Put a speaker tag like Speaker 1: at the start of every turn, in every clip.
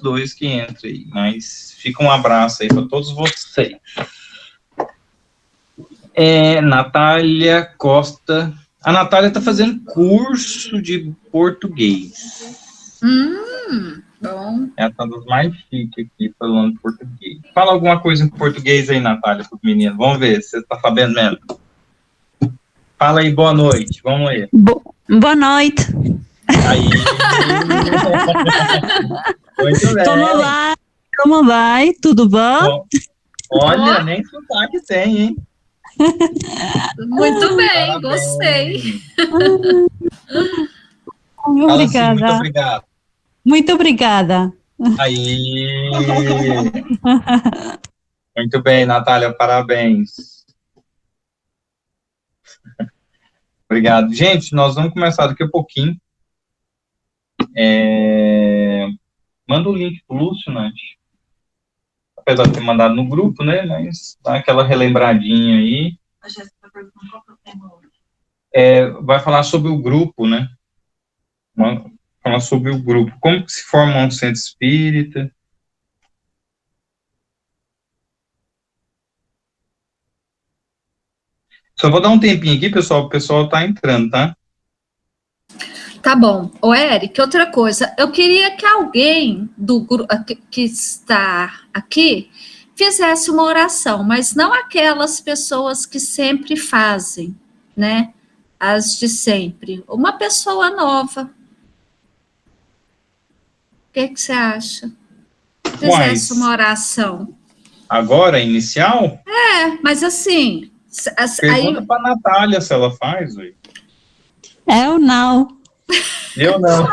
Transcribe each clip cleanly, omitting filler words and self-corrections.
Speaker 1: dois que entrem aí, mas fica um abraço aí para todos vocês. Natália Costa. A Natália está fazendo curso de português.
Speaker 2: Bom.
Speaker 1: Ela está dos mais chiques aqui falando português. Fala alguma coisa em português aí, Natália, para os meninos. Vamos ver se você está sabendo mesmo. Fala aí, boa noite. Vamos aí.
Speaker 3: Boa noite.
Speaker 1: Aí. Muito bem.
Speaker 3: Como vai? Tudo bom?
Speaker 1: Olha, nem sotaque tem, hein?
Speaker 2: Muito bem,
Speaker 1: Parabéns.
Speaker 2: Gostei.
Speaker 3: Obrigada.
Speaker 1: Assim, muito obrigado.
Speaker 3: Muito obrigada.
Speaker 1: Aí. Muito bem, Natália, parabéns. Obrigado. Gente, nós vamos começar daqui a pouquinho. Manda o link pro Lúcio, Nath. Apesar de ter mandado no grupo, né? Mas dá aquela relembradinha aí.
Speaker 4: A Jéssica perguntou qual que é o tema hoje.
Speaker 1: Vai falar sobre o grupo, né? Falar sobre o grupo. Como que se forma um centro espírita. Só vou dar um tempinho aqui, pessoal. O pessoal tá entrando, tá?
Speaker 2: Tá bom. Ô, Eric, outra coisa. Eu queria que alguém do grupo que está aqui fizesse uma oração, mas não aquelas pessoas que sempre fazem, né? As de sempre. Uma pessoa nova. O que você acha? Fizesse uma oração.
Speaker 1: Agora, inicial?
Speaker 2: Mas assim...
Speaker 1: Pergunta para a Natália se ela faz, ué.
Speaker 3: Eu não.
Speaker 1: Eu não.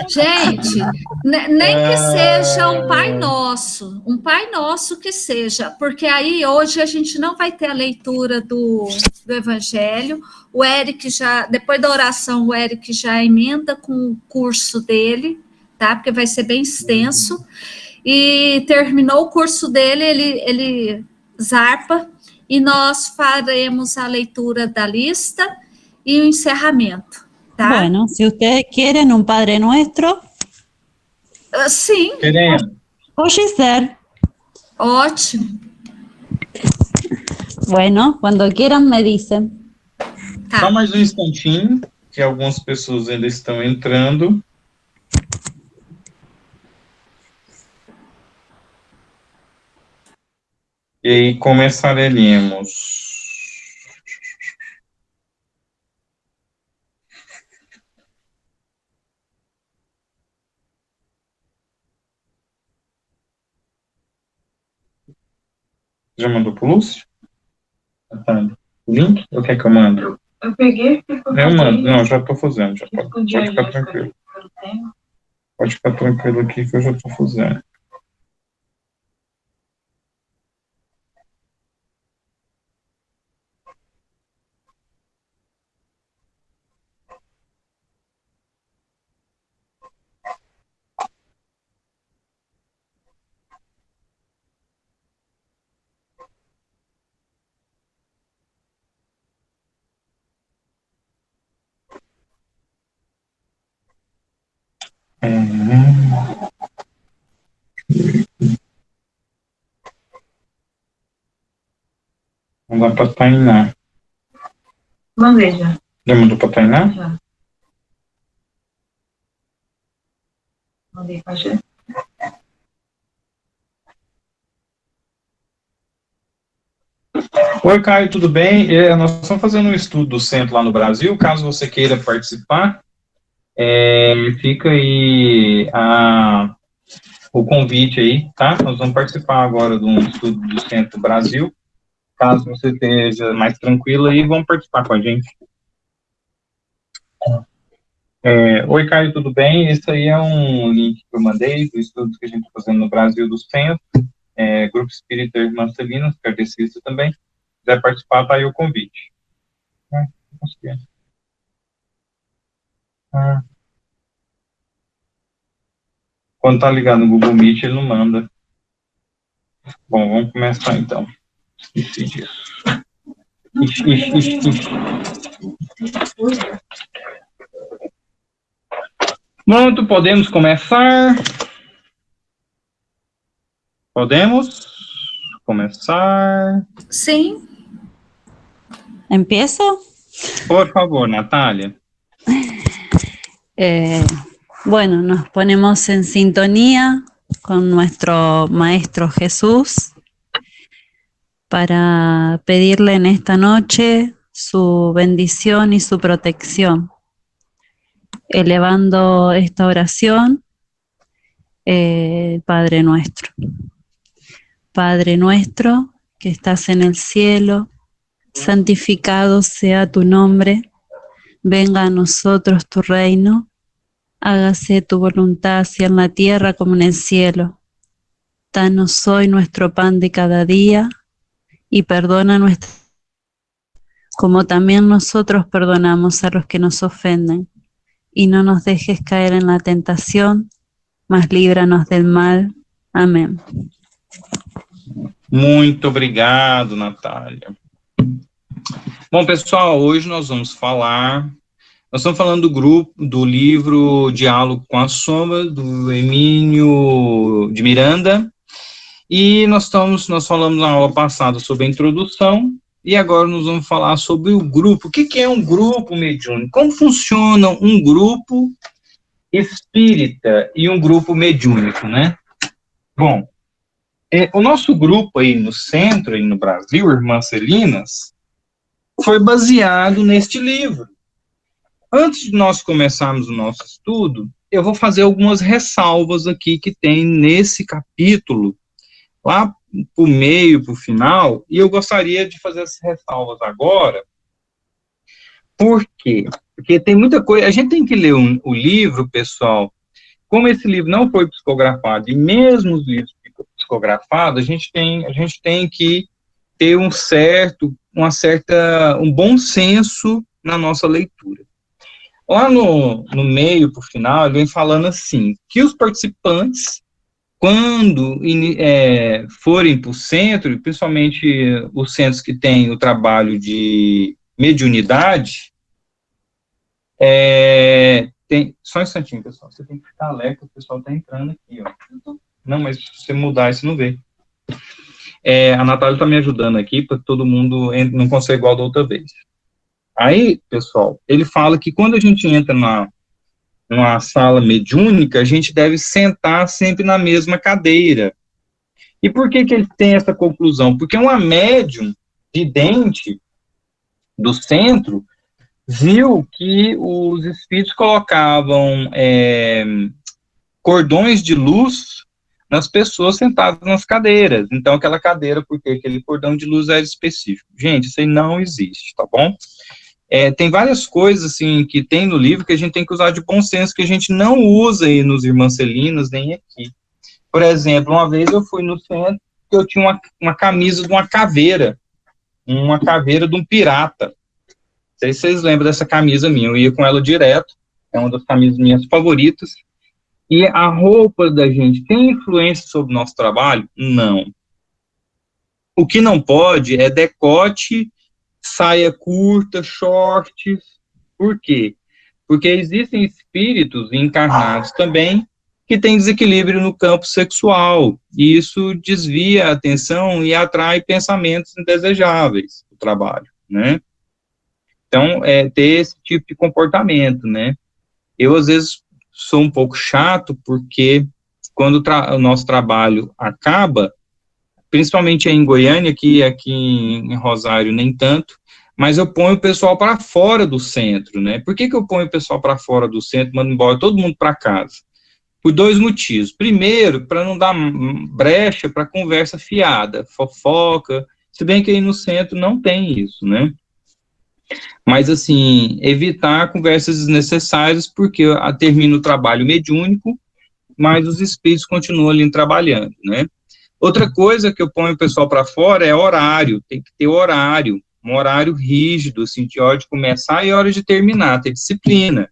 Speaker 2: Gente, nem que seja um Pai Nosso que seja, porque aí hoje a gente não vai ter a leitura do Evangelho. O Eric já, depois da oração, o Eric já emenda com o curso dele, tá? Porque vai ser bem extenso. E terminou o curso dele, ele zarpa, e nós faremos a leitura da lista e o encerramento. Tá?
Speaker 3: Bueno, si ustedes quieren un Padre Nuestro.
Speaker 2: Sim.
Speaker 1: Queremos.
Speaker 3: O Giselle.
Speaker 2: Ótimo.
Speaker 3: Bueno, cuando quieran me dicen.
Speaker 2: Tá.
Speaker 1: Só mais um instantinho, que algumas pessoas ainda estão entrando. E aí começaremos. Já mandou pro Lúcio? O link? Ou quer que eu mando?
Speaker 4: Eu peguei.
Speaker 1: Eu mando. Não, já estou fazendo. Já pode ficar tranquilo. Pode ficar tranquilo aqui que eu já estou fazendo. Não dá para Tainá.
Speaker 4: Mandei já.
Speaker 1: Já mandou para Tainá?
Speaker 4: Já. Mandei pra Jéssica.
Speaker 1: Oi, Caio, tudo bem? Nós estamos fazendo um estudo do centro lá no Brasil. Caso você queira participar, fica aí o convite aí, tá? Nós vamos participar agora de um estudo do centro do Brasil. Caso você esteja mais tranquilo aí, vamos participar com a gente. Oi, Caio, tudo bem? Esse aí é um link que eu mandei do estudo que a gente está fazendo no Brasil do centro. Grupo Espírita Irmã Celina, kardecista também. Se quiser participar, tá aí o convite. Quando tá ligado no Google Meet, ele não manda. Bom, vamos começar então. Esqueci disso. Pronto, podemos começar. Podemos começar?
Speaker 2: Sim.
Speaker 3: ¿Empiezo?
Speaker 1: Por favor, Natália.
Speaker 3: Bueno, nos ponemos en sintonía con nuestro Maestro Jesús para pedirle en esta noche su bendición y su protección. Elevando esta oración, Padre nuestro. Padre nuestro que estás en el cielo, santificado sea tu nombre, venga a nosotros tu reino, hágase tu voluntad así en la tierra como en el cielo. Danos hoy nuestro pan de cada día y perdona nuestras como también nosotros perdonamos a los que nos ofenden. Y no nos dejes caer en la tentación, mas líbranos del mal. Amém.
Speaker 1: Muito obrigado, Natália. Bom, pessoal, hoje nós estamos falando do livro Diálogo com a Sombra, do Emílio de Miranda, e nós falamos na aula passada sobre a introdução, e agora nós vamos falar sobre o grupo. O que é um grupo mediúnico? Como funciona um grupo espírita e um grupo mediúnico, né? Bom, o nosso grupo aí no centro, aí no Brasil, Irmãs Celinas, foi baseado neste livro. Antes de nós começarmos o nosso estudo, eu vou fazer algumas ressalvas aqui que tem nesse capítulo, lá para o meio, para o final, e eu gostaria de fazer essas ressalvas agora. Por quê? Porque tem muita coisa, a gente tem que ler o livro, pessoal, como esse livro não foi psicografado, e mesmo os livros psicografados, a gente tem que ter um bom senso na nossa leitura. Lá no meio, para o final, ele vem falando assim, que os participantes, quando forem para o centro, principalmente os centros que têm o trabalho de mediunidade, só um instantinho, pessoal, você tem que ficar alerta, o pessoal está entrando aqui, ó. Não, mas se você mudar, você não vê. A Natália está me ajudando aqui, para todo mundo não consegue igual da outra vez. Aí, pessoal, ele fala que quando a gente entra numa sala mediúnica, a gente deve sentar sempre na mesma cadeira. E por que ele tem essa conclusão? Porque uma médium vidente do centro viu que os espíritos colocavam cordões de luz nas pessoas sentadas nas cadeiras. Então, aquela cadeira, porque aquele cordão de luz era específico. Gente, isso aí não existe, tá bom? Tem várias coisas, assim, que tem no livro que a gente tem que usar de bom senso, que a gente não usa aí nos Irmãs Celinas, nem aqui. Por exemplo, uma vez eu fui no centro, que eu tinha uma camisa de uma caveira de um pirata. Não sei se vocês lembram dessa camisa minha, eu ia com ela direto, é uma das camisas minhas favoritas. E a roupa da gente tem influência sobre o nosso trabalho? Não. O que não pode é decote, saia curta, shorts. Por quê? Porque existem espíritos encarnados também que têm desequilíbrio no campo sexual, e isso desvia a atenção e atrai pensamentos indesejáveis do trabalho, né? Então, ter esse tipo de comportamento, né? Eu, às vezes, sou um pouco chato, porque quando o nosso trabalho acaba, principalmente em Goiânia, aqui em Rosário nem tanto, mas eu ponho o pessoal para fora do centro, né? Por que eu ponho o pessoal para fora do centro, mando embora todo mundo para casa? Por dois motivos. Primeiro, para não dar brecha para conversa fiada, fofoca, se bem que aí no centro não tem isso, né? Mas, assim, evitar conversas desnecessárias, porque termina o trabalho mediúnico, mas os espíritos continuam ali trabalhando, né? Outra coisa que eu ponho o pessoal para fora é horário, tem que ter horário, um horário rígido, assim, de hora de começar e hora de terminar, ter disciplina.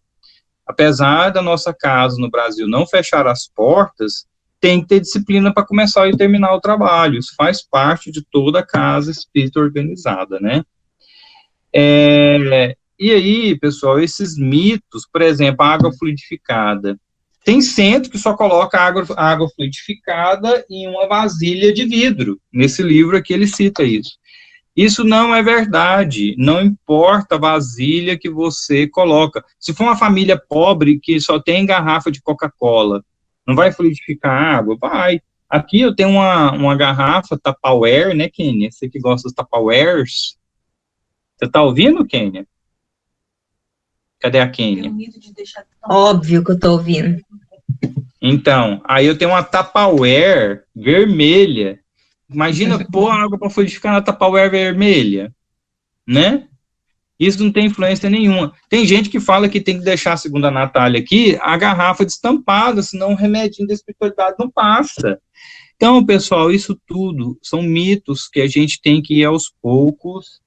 Speaker 1: Apesar da nossa casa no Brasil não fechar as portas, tem que ter disciplina para começar e terminar o trabalho, isso faz parte de toda a casa espírita organizada, né? E aí, pessoal, esses mitos, por exemplo, a água fluidificada, Tem centro que só coloca água fluidificada em uma vasilha de vidro. Nesse livro aqui ele cita isso. Isso não é verdade, não importa a vasilha que você coloca. Se for uma família pobre que só tem garrafa de Coca-Cola, não vai fluidificar a água? Vai. Aqui eu tenho uma garrafa Tupperware, né, Kênia? Você que gosta dos Tupperwares. Você tá ouvindo, Kênia? Cadê a Kênia?
Speaker 5: Óbvio que eu tô ouvindo.
Speaker 1: Então, aí eu tenho uma Tupperware vermelha. Imagina pôr água para fluidificar na Tupperware vermelha, né? Isso não tem influência nenhuma. Tem gente que fala que tem que deixar, segundo a Natália aqui, a garrafa destampada, senão o remedinho da espiritualidade não passa. Então, pessoal, isso tudo são mitos que a gente tem que ir aos poucos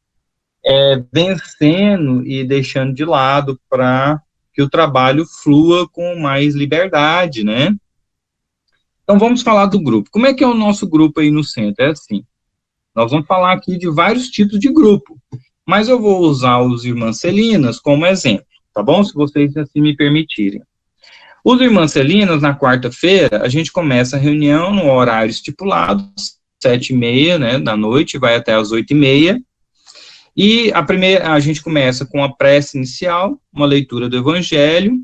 Speaker 1: vencendo e deixando de lado para que o trabalho flua com mais liberdade, né? Então, vamos falar do grupo. Como é que é o nosso grupo aí no centro? É assim, nós vamos falar aqui de vários tipos de grupo, mas eu vou usar os Irmãs Celinas como exemplo, tá bom? Se vocês assim me permitirem. Os Irmãs Celinas, na quarta-feira, a gente começa a reunião no horário estipulado, 7h30, né, da noite, vai até as 8h30, e a gente começa com a prece inicial, uma leitura do Evangelho.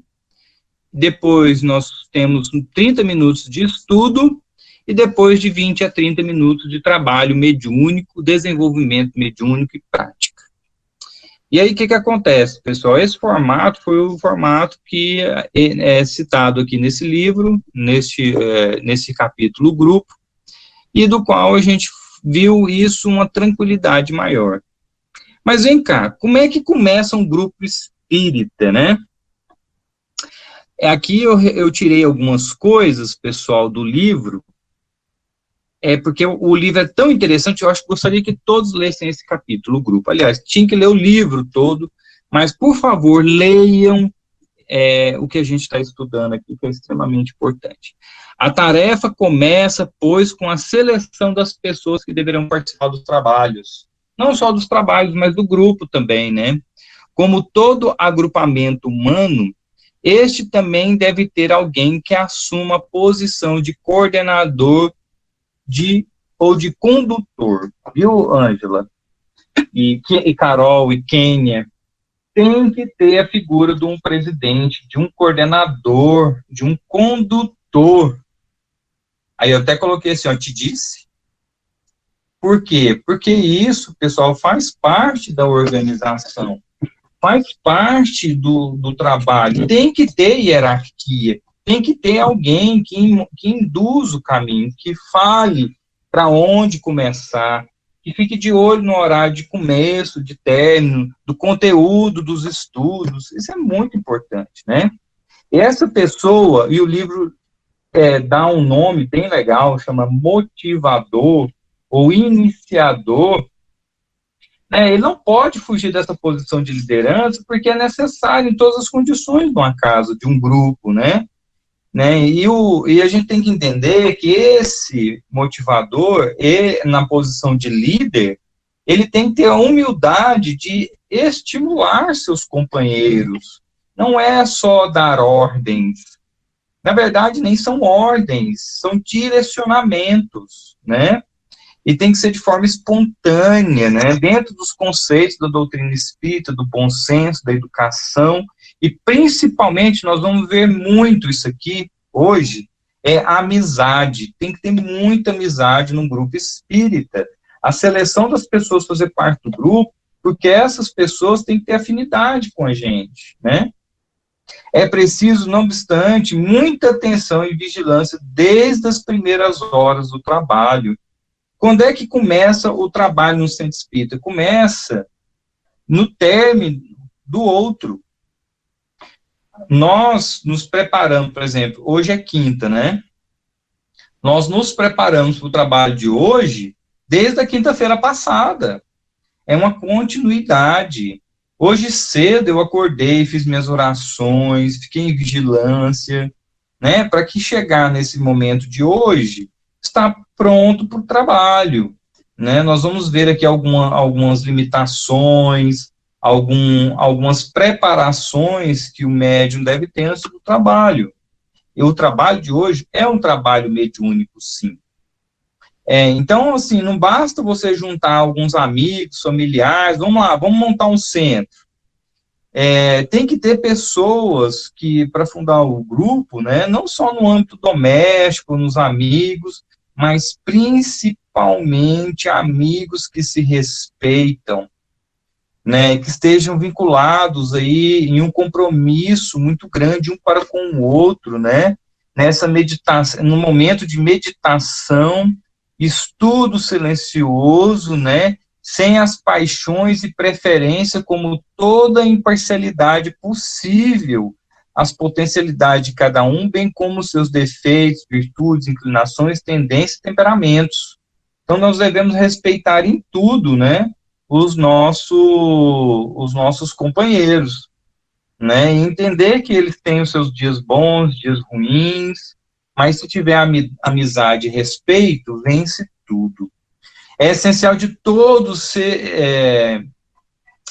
Speaker 1: Depois nós temos 30 minutos de estudo e depois de 20 a 30 minutos de trabalho mediúnico, desenvolvimento mediúnico e prática. E aí o que acontece, pessoal? Esse formato foi o formato que é citado aqui nesse livro, nesse capítulo grupo, e do qual a gente viu isso uma tranquilidade maior. Mas vem cá, como é que começa um grupo espírita, né? Aqui eu tirei algumas coisas, pessoal, do livro, porque o livro é tão interessante, eu acho que gostaria que todos lessem esse capítulo, o grupo. Aliás, tinha que ler o livro todo, mas, por favor, leiam o que a gente está estudando aqui, que é extremamente importante. A tarefa começa, pois, com a seleção das pessoas que deverão participar dos trabalhos. Não só dos trabalhos, mas do grupo também, né? Como todo agrupamento humano, este também deve ter alguém que assuma a posição de coordenador ou de condutor, viu, Ângela? E Carol e Kênia, tem que ter a figura de um presidente, de um coordenador, de um condutor. Aí eu até coloquei assim, te disse. Por quê? Porque isso, pessoal, faz parte da organização. Faz parte do trabalho, tem que ter hierarquia, tem que ter alguém que induz o caminho, que fale para onde começar, que fique de olho no horário de começo, de término, do conteúdo dos estudos, isso é muito importante, né? E essa pessoa, e o livro dá um nome bem legal, chama motivador, ou iniciador, ele não pode fugir dessa posição de liderança, porque é necessário em todas as condições de uma casa, de um grupo, né? E a gente tem que entender que esse motivador, na posição de líder, ele tem que ter a humildade de estimular seus companheiros. Não é só dar ordens. Na verdade, nem são ordens, são direcionamentos, né? E tem que ser de forma espontânea, né, dentro dos conceitos da doutrina espírita, do bom senso, da educação, e principalmente, nós vamos ver muito isso aqui hoje, a amizade. Tem que ter muita amizade num grupo espírita. A seleção das pessoas fazer parte do grupo, porque essas pessoas têm que ter afinidade com a gente, né? É preciso, não obstante, muita atenção e vigilância desde as primeiras horas do trabalho. Quando é que começa o trabalho no centro espírita? Começa no término do outro. Nós nos preparamos, por exemplo, hoje é quinta, né? Nós nos preparamos para o trabalho de hoje desde a quinta-feira passada. É uma continuidade. Hoje cedo eu acordei, fiz minhas orações, fiquei em vigilância, né? Para que chegar nesse momento de hoje, está pronto para o trabalho, né? Nós vamos ver aqui algumas limitações, algumas preparações que o médium deve ter antes do trabalho. E o trabalho de hoje é um trabalho mediúnico, sim. Então, assim, não basta você juntar alguns amigos, familiares, vamos lá, vamos montar um centro. Tem que ter pessoas que, para fundar o grupo, né, não só no âmbito doméstico, nos amigos, mas principalmente amigos que se respeitam, né, que estejam vinculados aí em um compromisso muito grande um para com o outro, né, nessa meditação, no momento de meditação, estudo silencioso, né, sem as paixões e preferência, como toda imparcialidade possível, as potencialidades de cada um, bem como seus defeitos, virtudes, inclinações, tendências e temperamentos. Então, nós devemos respeitar em tudo, né, os nossos companheiros, né, e entender que eles têm os seus dias bons, dias ruins, mas se tiver amizade e respeito, vence tudo. É essencial de todos que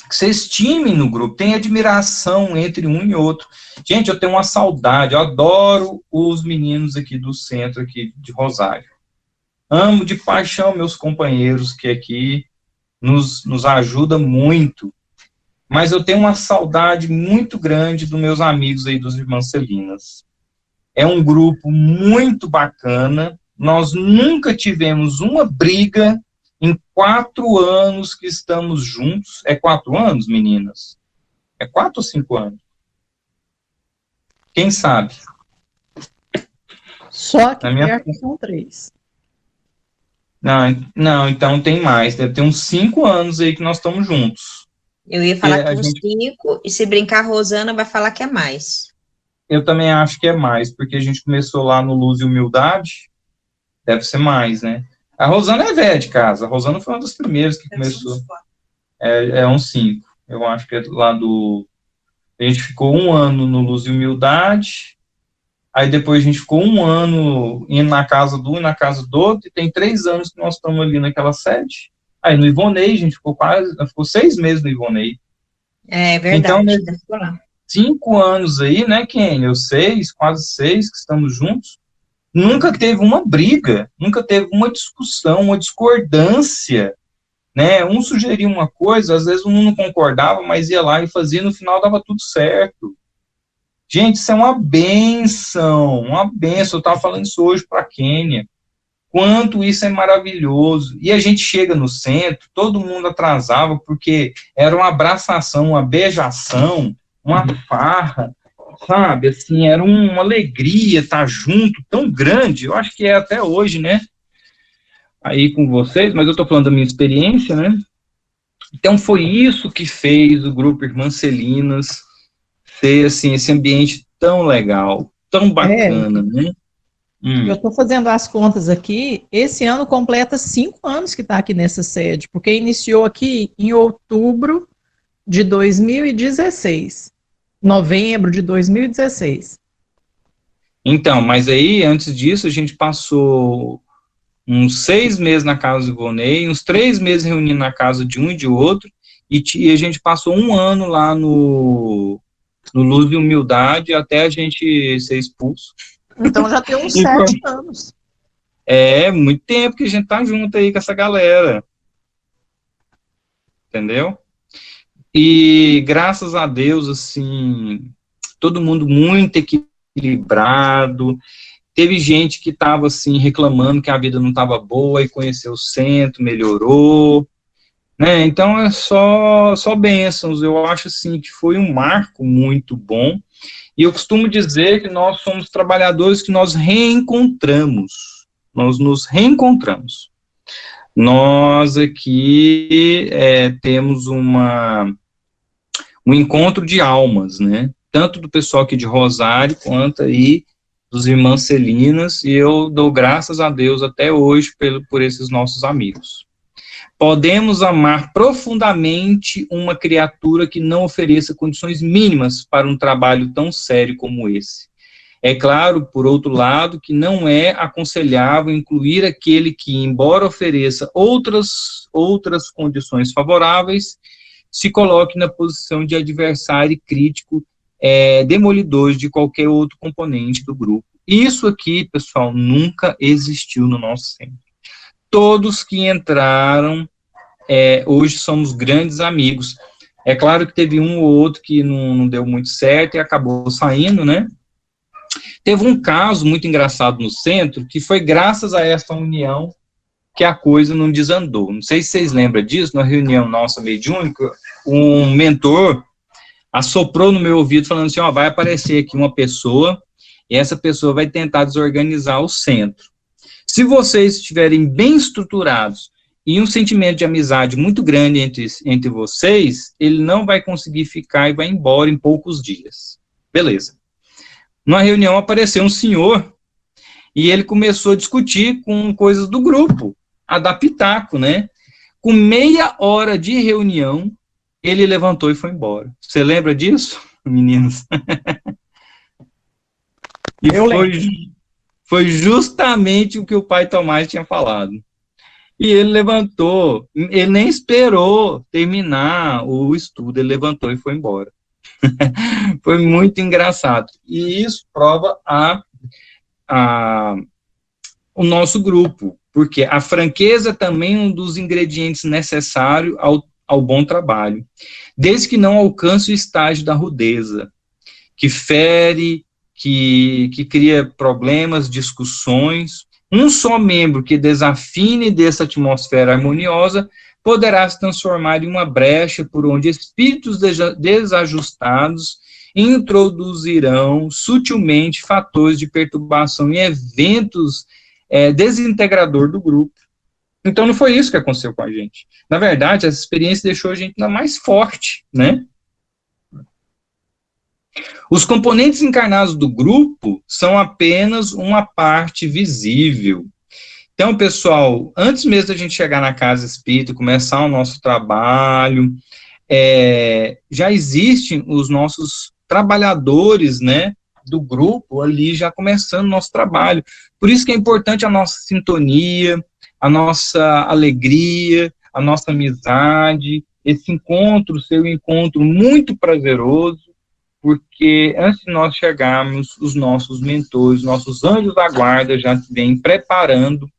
Speaker 1: se estimem no grupo, tem admiração entre um e outro. Gente, eu tenho uma saudade, eu adoro os meninos aqui do centro aqui de Rosário. Amo de paixão meus companheiros que aqui nos ajuda muito. Mas eu tenho uma saudade muito grande dos meus amigos aí dos Irmãs Celinas. É um grupo muito bacana, nós nunca tivemos uma briga em 4 anos que estamos juntos. É 4 anos, meninas? É 4 ou 5 anos? Quem sabe?
Speaker 6: Só que perto são 3.
Speaker 1: Não, então tem mais. Deve ter uns 5 anos aí que nós estamos juntos.
Speaker 5: Eu ia falar que uns 5, e se brincar, a Rosana vai falar que é mais.
Speaker 1: Eu também acho que é mais, porque a gente começou lá no Luz e Humildade, deve ser mais, né? A Rosana é velha de casa, a Rosana foi uma das primeiras que começou. É uns 5, eu acho que é lá do... A gente ficou 1 ano no Luz e Humildade, aí depois a gente ficou 1 ano indo na casa do um e na casa do outro, e tem 3 anos que nós estamos ali naquela sede. Aí no Ivonei, a gente ficou 6 meses no Ivonei.
Speaker 5: É verdade,
Speaker 1: então,
Speaker 5: ficou lá.
Speaker 1: 5 anos aí, né, Kenny? 6, quase 6 que estamos juntos. Nunca teve uma briga, nunca teve uma discussão, uma discordância, né? Um sugeria uma coisa, às vezes um não concordava, mas ia lá e fazia, no final dava tudo certo. Gente, isso é uma bênção, uma bênção. Eu estava falando isso hoje para a Kênia. Quanto isso é maravilhoso. E a gente chega no centro, todo mundo atrasava, porque era uma abraçação, uma beijação, uma farra, sabe, assim, era uma alegria estar junto, tão grande, eu acho que é até hoje, né, aí com vocês, mas eu estou falando da minha experiência, né, então foi isso que fez o grupo Irmãs Celinas ter, assim, esse ambiente tão legal, tão bacana, né.
Speaker 6: Eu estou fazendo as contas aqui, esse ano completa 5 anos que está aqui nessa sede, porque iniciou aqui em outubro de 2016. Novembro de 2016.
Speaker 1: Então, mas aí, antes disso, a gente passou uns 6 meses na casa do Ivonei, uns 3 meses reunindo na casa de um e de outro, e a gente passou 1 ano lá no Luz e Humildade, até a gente ser expulso.
Speaker 6: Então já tem uns 7 anos.
Speaker 1: É, muito tempo que a gente tá junto aí com essa galera. Entendeu? E graças a Deus, assim, todo mundo muito equilibrado. Teve gente que estava, assim, reclamando que a vida não estava boa e conheceu o centro, melhorou, né? Então é só bênçãos. Eu acho, assim, que foi um marco muito bom. E eu costumo dizer que nós somos trabalhadores que nós reencontramos. Nós nos reencontramos. Nós aqui temos um encontro de almas, né? Tanto do pessoal aqui de Rosário, quanto aí dos Irmãs Celinas, e eu dou graças a Deus até hoje por esses nossos amigos. Podemos amar profundamente uma criatura que não ofereça condições mínimas para um trabalho tão sério como esse. É claro, por outro lado, que não é aconselhável incluir aquele que, embora ofereça outras condições favoráveis, se coloque na posição de adversário e crítico demolidor de qualquer outro componente do grupo. Isso aqui, pessoal, nunca existiu no nosso centro. Todos que entraram, hoje somos grandes amigos. É claro que teve um ou outro que não deu muito certo e acabou saindo, né? Teve um caso muito engraçado no centro, que foi graças a essa união que a coisa não desandou. Não sei se vocês lembram disso, na reunião nossa mediúnica, um mentor assoprou no meu ouvido falando assim, vai aparecer aqui uma pessoa, e essa pessoa vai tentar desorganizar o centro. Se vocês estiverem bem estruturados e um sentimento de amizade muito grande entre vocês, ele não vai conseguir ficar e vai embora em poucos dias. Beleza. Na reunião apareceu um senhor e ele começou a discutir com coisas do grupo, a dar pitaco, né? Com meia hora de reunião, ele levantou e foi embora. Você lembra disso, meninos? E foi justamente o que o pai Tomás tinha falado. E ele levantou, ele nem esperou terminar o estudo, ele levantou e foi embora. Foi muito engraçado. E isso prova o nosso grupo, porque a franqueza também é um dos ingredientes necessários ao bom trabalho, desde que não alcance o estágio da rudeza, que fere, que cria problemas, discussões. Um só membro que desafine dessa atmosfera harmoniosa poderá se transformar em uma brecha por onde espíritos desajustados introduzirão sutilmente fatores de perturbação e eventos desintegrador do grupo. Então não foi isso que aconteceu com a gente. Na verdade, essa experiência deixou a gente ainda mais forte, né? Os componentes encarnados do grupo são apenas uma parte visível. Então, pessoal, antes mesmo da gente chegar na casa espírita, começar o nosso trabalho, já existem os nossos trabalhadores, né, do grupo ali já começando o nosso trabalho. Por isso que é importante a nossa sintonia, a nossa alegria, a nossa amizade, esse encontro, ser um encontro muito prazeroso, porque antes de nós chegarmos, os nossos mentores, nossos anjos da guarda já vêm preparando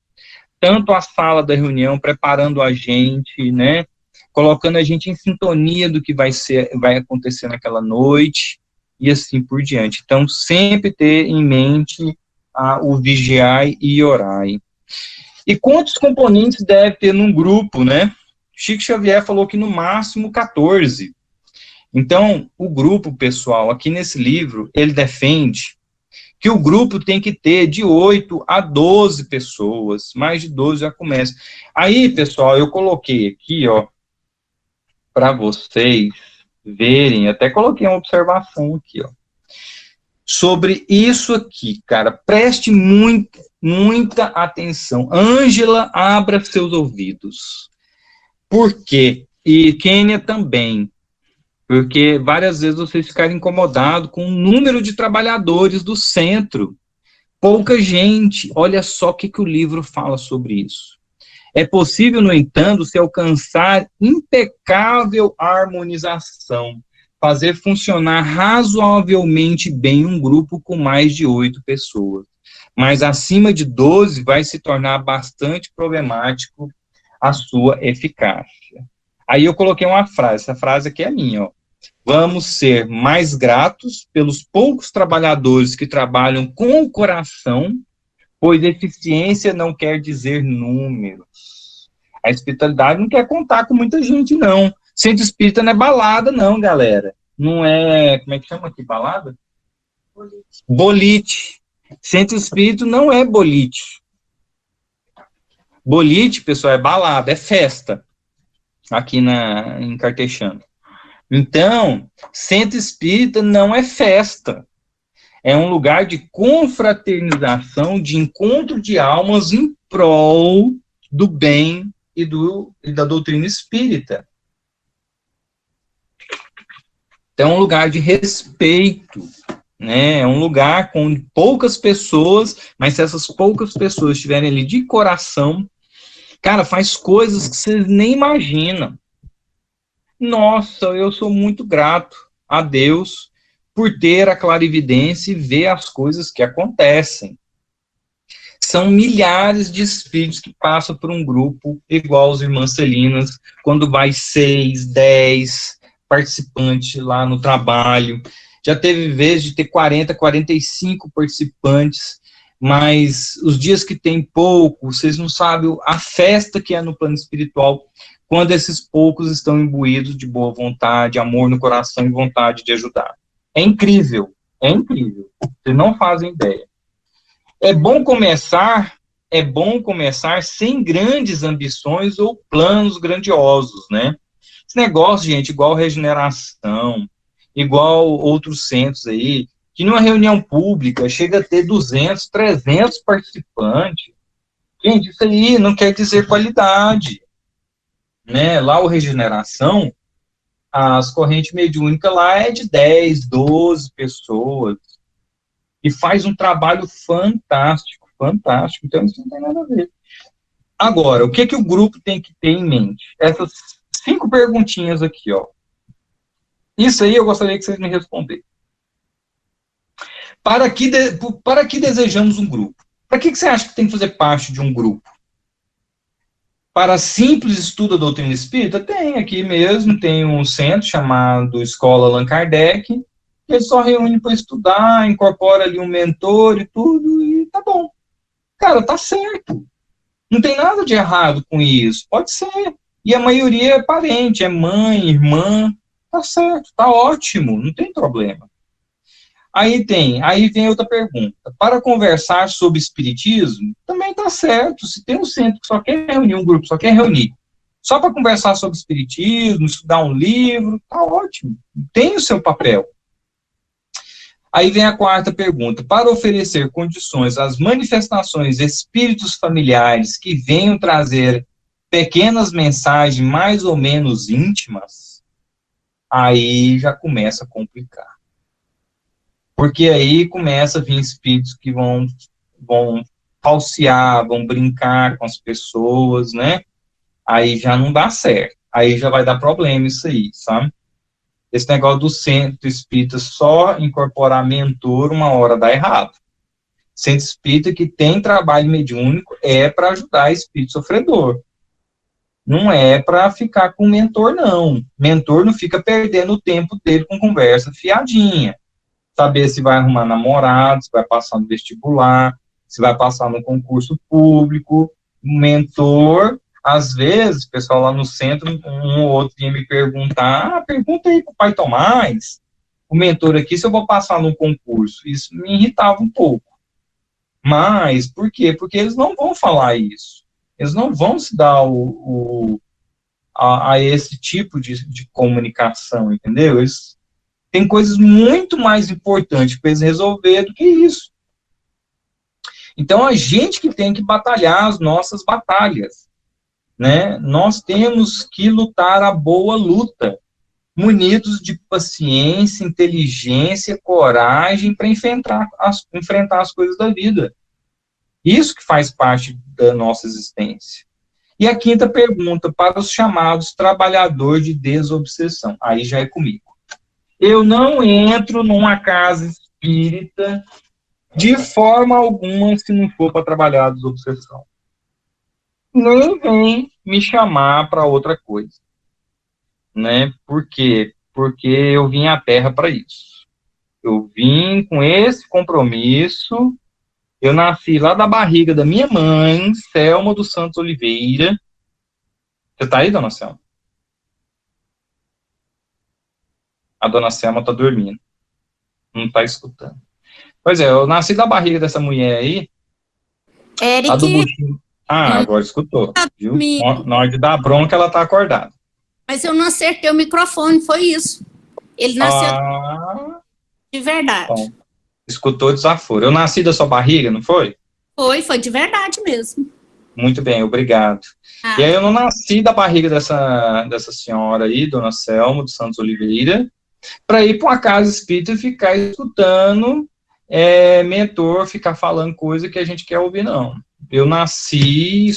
Speaker 1: tanto a sala da reunião, preparando a gente, né, colocando a gente em sintonia do que vai acontecer naquela noite, e assim por diante. Então, sempre ter em mente o vigiai e orai. E quantos componentes deve ter num grupo, né? Chico Xavier falou que no máximo 14. Então, o grupo, pessoal, aqui nesse livro, ele defende que o grupo tem que ter de 8 a 12 pessoas, mais de 12 já começa. Aí, pessoal, eu coloquei aqui, para vocês verem, até coloquei uma observação aqui, sobre isso aqui, cara, preste muita atenção. Ângela, abra seus ouvidos. Por quê? E Kênia também. Porque várias vezes vocês ficaram incomodados com o número de trabalhadores do centro. Pouca gente. Olha só o que o livro fala sobre isso. É possível, no entanto, se alcançar impecável harmonização, fazer funcionar razoavelmente bem um grupo com mais de 8 pessoas. Mas acima de 12 vai se tornar bastante problemático a sua eficácia. Aí eu coloquei uma frase, essa frase aqui é minha, Vamos ser mais gratos pelos poucos trabalhadores que trabalham com o coração, pois eficiência não quer dizer números. A espiritualidade não quer contar com muita gente, não. Centro espírita não é balada, não, galera. Não é, como é que chama aqui, balada? Bolite. Centro espírita não é bolite. Bolite, pessoal, é balada, é festa. Aqui em Cartechano. Então, centro espírita não é festa. É um lugar de confraternização, de encontro de almas em prol do bem e da doutrina espírita. Então, é um lugar de respeito, né? É um lugar com poucas pessoas, mas se essas poucas pessoas estiverem ali de coração, cara, faz coisas que vocês nem imaginam. Nossa, eu sou muito grato a Deus por ter a clarividência e ver as coisas que acontecem. São milhares de espíritos que passam por um grupo, igual as irmãs Celinas, quando vai 6, 10 participantes lá no trabalho. Já teve vezes de ter 40, 45 participantes, mas os dias que tem pouco, vocês não sabem a festa que é no plano espiritual, quando esses poucos estão imbuídos de boa vontade, amor no coração e vontade de ajudar. É incrível, vocês não fazem ideia. É bom começar sem grandes ambições ou planos grandiosos, né? Esse negócio, gente, igual regeneração, igual outros centros aí, que numa reunião pública chega a ter 200, 300 participantes. Gente, isso aí não quer dizer qualidade, né? Lá o regeneração, as correntes mediúnicas lá é de 10, 12 pessoas, e faz um trabalho fantástico, então isso não tem nada a ver. Agora, o que o grupo tem que ter em mente? Essas 5 perguntinhas aqui, ó. Isso aí eu gostaria que vocês me respondessem. Para que desejamos um grupo? Para que você acha que tem que fazer parte de um grupo? Para simples estudo da doutrina espírita? Tem aqui mesmo, tem um centro chamado Escola Allan Kardec, ele só reúne para estudar, incorpora ali um mentor e tudo, e tá bom. Cara, tá certo. Não tem nada de errado com isso. Pode ser. E a maioria é parente, é mãe, irmã. Tá certo, tá ótimo, não tem problema. Aí vem outra pergunta. Para conversar sobre espiritismo, também tá certo. Se tem um centro que só quer reunir um grupo, só quer reunir, só para conversar sobre espiritismo, estudar um livro, tá ótimo. Tem o seu papel. Aí vem a quarta pergunta. Para oferecer condições às manifestações espíritos familiares que venham trazer pequenas mensagens mais ou menos íntimas, aí já começa a complicar. Porque aí começa a vir espíritos que vão falsear, vão brincar com as pessoas, né? Aí já não dá certo. Aí já vai dar problema isso aí, sabe? Esse negócio do centro espírita só incorporar mentor, uma hora dá errado. Centro espírita que tem trabalho mediúnico é para ajudar espírito sofredor. Não é para ficar com mentor, não. Mentor não fica perdendo o tempo dele com conversa fiadinha. Saber se vai arrumar namorado, se vai passar no vestibular, se vai passar no concurso público. Mentor... Às vezes, o pessoal lá no centro, um ou outro vinha me perguntar, pergunta aí pro pai Tomás, o mentor aqui, se eu vou passar no concurso. Isso me irritava um pouco. Mas, por quê? Porque eles não vão falar isso. Eles não vão se dar a esse tipo de comunicação, entendeu? Eles têm coisas muito mais importantes para eles resolver do que isso. Então, a gente que tem que batalhar as nossas batalhas. Né? Nós temos que lutar a boa luta, munidos de paciência, inteligência, coragem para enfrentar as coisas da vida. Isso que faz parte da nossa existência. E a quinta pergunta, para os chamados trabalhadores de desobsessão. Aí já é comigo. Eu não entro numa casa espírita de forma alguma se não for para trabalhar a desobsessão. Nem vem me chamar para outra coisa, né? Por quê? Porque eu vim à Terra para isso. Eu vim com esse compromisso. Eu nasci lá da barriga da minha mãe, Selma dos Santos Oliveira. Você tá aí, dona Selma? A dona Selma tá dormindo. Não tá escutando. Pois é, eu nasci da barriga dessa mulher aí.
Speaker 7: Eric...
Speaker 1: Do buchinho. Agora escutou, viu? Na hora de dar bronca, ela tá acordada.
Speaker 7: Mas eu não acertei o microfone, foi isso. Ele nasceu de verdade.
Speaker 1: Bom, escutou desaforo. Eu nasci da sua barriga, não foi?
Speaker 7: Foi de verdade mesmo.
Speaker 1: Muito bem, obrigado. E aí eu não nasci da barriga dessa senhora aí, dona Selma dos Santos Oliveira, para ir para uma casa espírita e ficar escutando mentor, ficar falando coisa que a gente quer ouvir, não. Eu nasci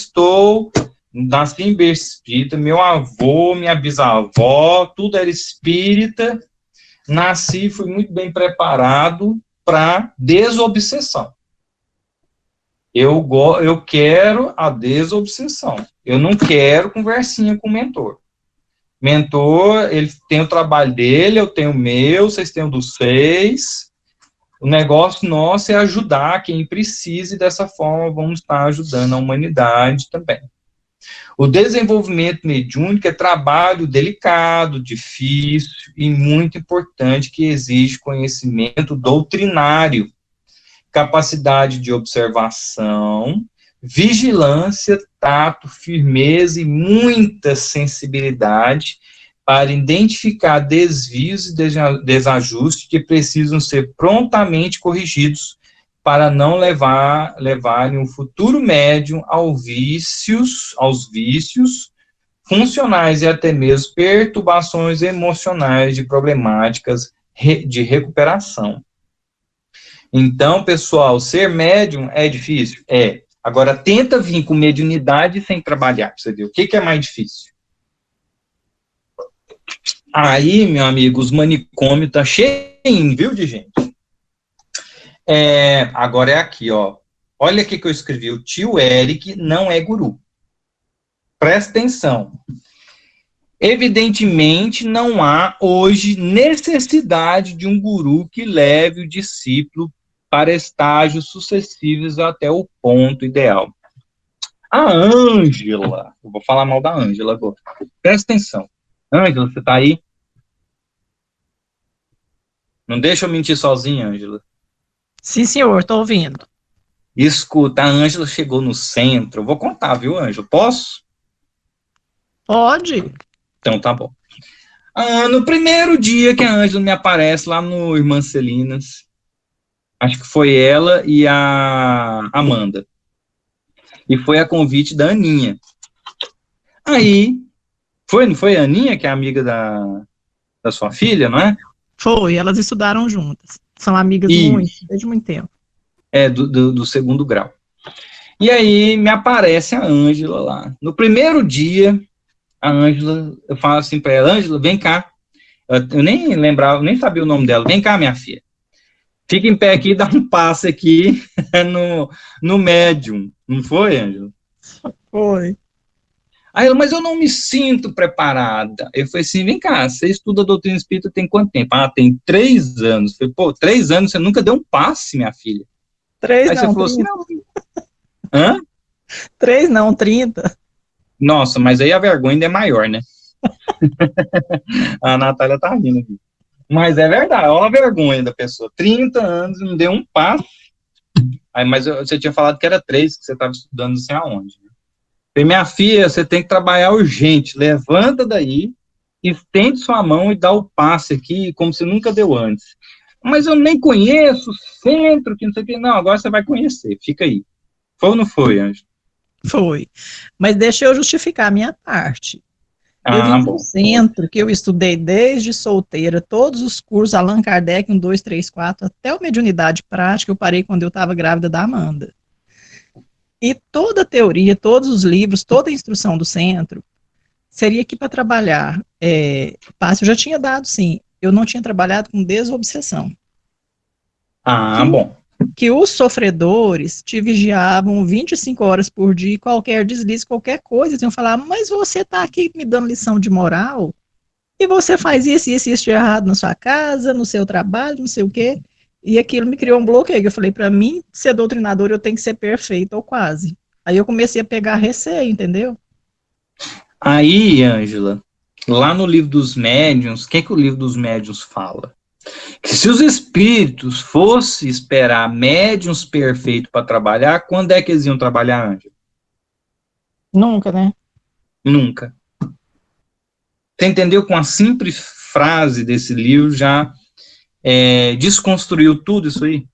Speaker 1: em berço espírita, meu avô, minha bisavó, tudo era espírita, nasci, fui muito bem preparado para desobsessão. Eu quero a desobsessão. Eu não quero conversinha com o mentor. Mentor, ele tem o trabalho dele, eu tenho o meu, vocês têm o dos seis. O negócio nosso é ajudar quem precisa e dessa forma vamos estar ajudando a humanidade também. O desenvolvimento mediúnico é trabalho delicado, difícil e muito importante que exige conhecimento doutrinário, capacidade de observação, vigilância, tato, firmeza e muita sensibilidade para identificar desvios e desajustes que precisam ser prontamente corrigidos para não levarem um futuro médium aos vícios funcionais e até mesmo perturbações emocionais de problemáticas de recuperação. Então, pessoal, ser médium é difícil? É. Agora, tenta vir com mediunidade sem trabalhar, pra você ver. O que é mais difícil? Aí, meu amigo, os manicômios tá cheio, viu, de gente? Agora é aqui, ó. Olha o que eu escrevi. O tio Eric não é guru. Presta atenção. Evidentemente, não há hoje necessidade de um guru que leve o discípulo para estágios sucessivos até o ponto ideal. A Ângela, eu vou falar mal da Ângela agora. Presta atenção. Ângela, você tá aí? Não deixa eu mentir sozinha, Ângela.
Speaker 6: Sim, senhor, estou ouvindo.
Speaker 1: Escuta, a Ângela chegou no centro. Eu vou contar, viu, Ângela? Posso?
Speaker 6: Pode.
Speaker 1: Então tá bom. No primeiro dia que a Ângela me aparece lá no Irmã Celinas, acho que foi ela e a Amanda. E foi a convite da Aninha. Aí, não foi a Aninha, que é amiga da sua filha, não é?
Speaker 6: Foi, elas estudaram juntas. São amigas desde muito tempo.
Speaker 1: Do segundo grau. E aí me aparece a Ângela lá. No primeiro dia, a Ângela, eu falo assim para ela, Ângela, vem cá. Eu nem lembrava, nem sabia o nome dela. Vem cá, minha filha. Fica em pé aqui, dá um passe aqui no médium. Não foi, Ângela?
Speaker 6: Foi.
Speaker 1: Aí ela, mas eu não me sinto preparada. Eu falei assim, vem cá, você estuda doutrina espírita tem quanto tempo? Tem 3 anos. Eu falei, 3 anos, você nunca deu um passe, minha filha.
Speaker 6: 3
Speaker 1: Aí
Speaker 6: não,
Speaker 1: você falou
Speaker 6: 30.
Speaker 1: assim, hã?
Speaker 6: 3 não, 30.
Speaker 1: Nossa, mas aí a vergonha ainda é maior, né? A Natália tá rindo aqui. Mas é verdade, olha a vergonha da pessoa. 30 anos e não deu um passe. Aí, mas você tinha falado que era 3, que você estava estudando não sei aonde. Falei, minha filha, você tem que trabalhar urgente. Levanta daí, estende sua mão e dá o passe aqui, como se nunca deu antes. Mas eu nem conheço o centro, que não sei o que. Não, agora você vai conhecer, fica aí. Foi ou não foi, Ângelo?
Speaker 6: Foi. Mas deixa eu justificar a minha parte. Eu vim do centro, que eu estudei desde solteira, todos os cursos, Allan Kardec, 1, 2, 3, 4, até o Mediunidade Prática, eu parei quando eu estava grávida da Amanda. E toda a teoria, todos os livros, toda a instrução do centro, seria aqui para trabalhar. Passe eu já tinha dado, sim. Eu não tinha trabalhado com desobsessão.
Speaker 1: Bom.
Speaker 6: Que os sofredores te vigiavam 25 horas por dia, qualquer deslize, qualquer coisa, eles iam falar, mas você está aqui me dando lição de moral, e você faz isso e isso de errado na sua casa, no seu trabalho, não sei o quê, e aquilo me criou um bloqueio. Eu falei, para mim, ser doutrinador, eu tenho que ser perfeito, ou quase. Aí eu comecei a pegar receio, entendeu?
Speaker 1: Aí, Ângela, lá no livro dos médiuns, o que o livro dos médiuns fala? Que se os espíritos fossem esperar médiuns perfeitos para trabalhar, quando é que eles iam trabalhar, Ângela?
Speaker 6: Nunca, né?
Speaker 1: Nunca. Você entendeu? Com a simples frase desse livro já desconstruiu tudo isso aí?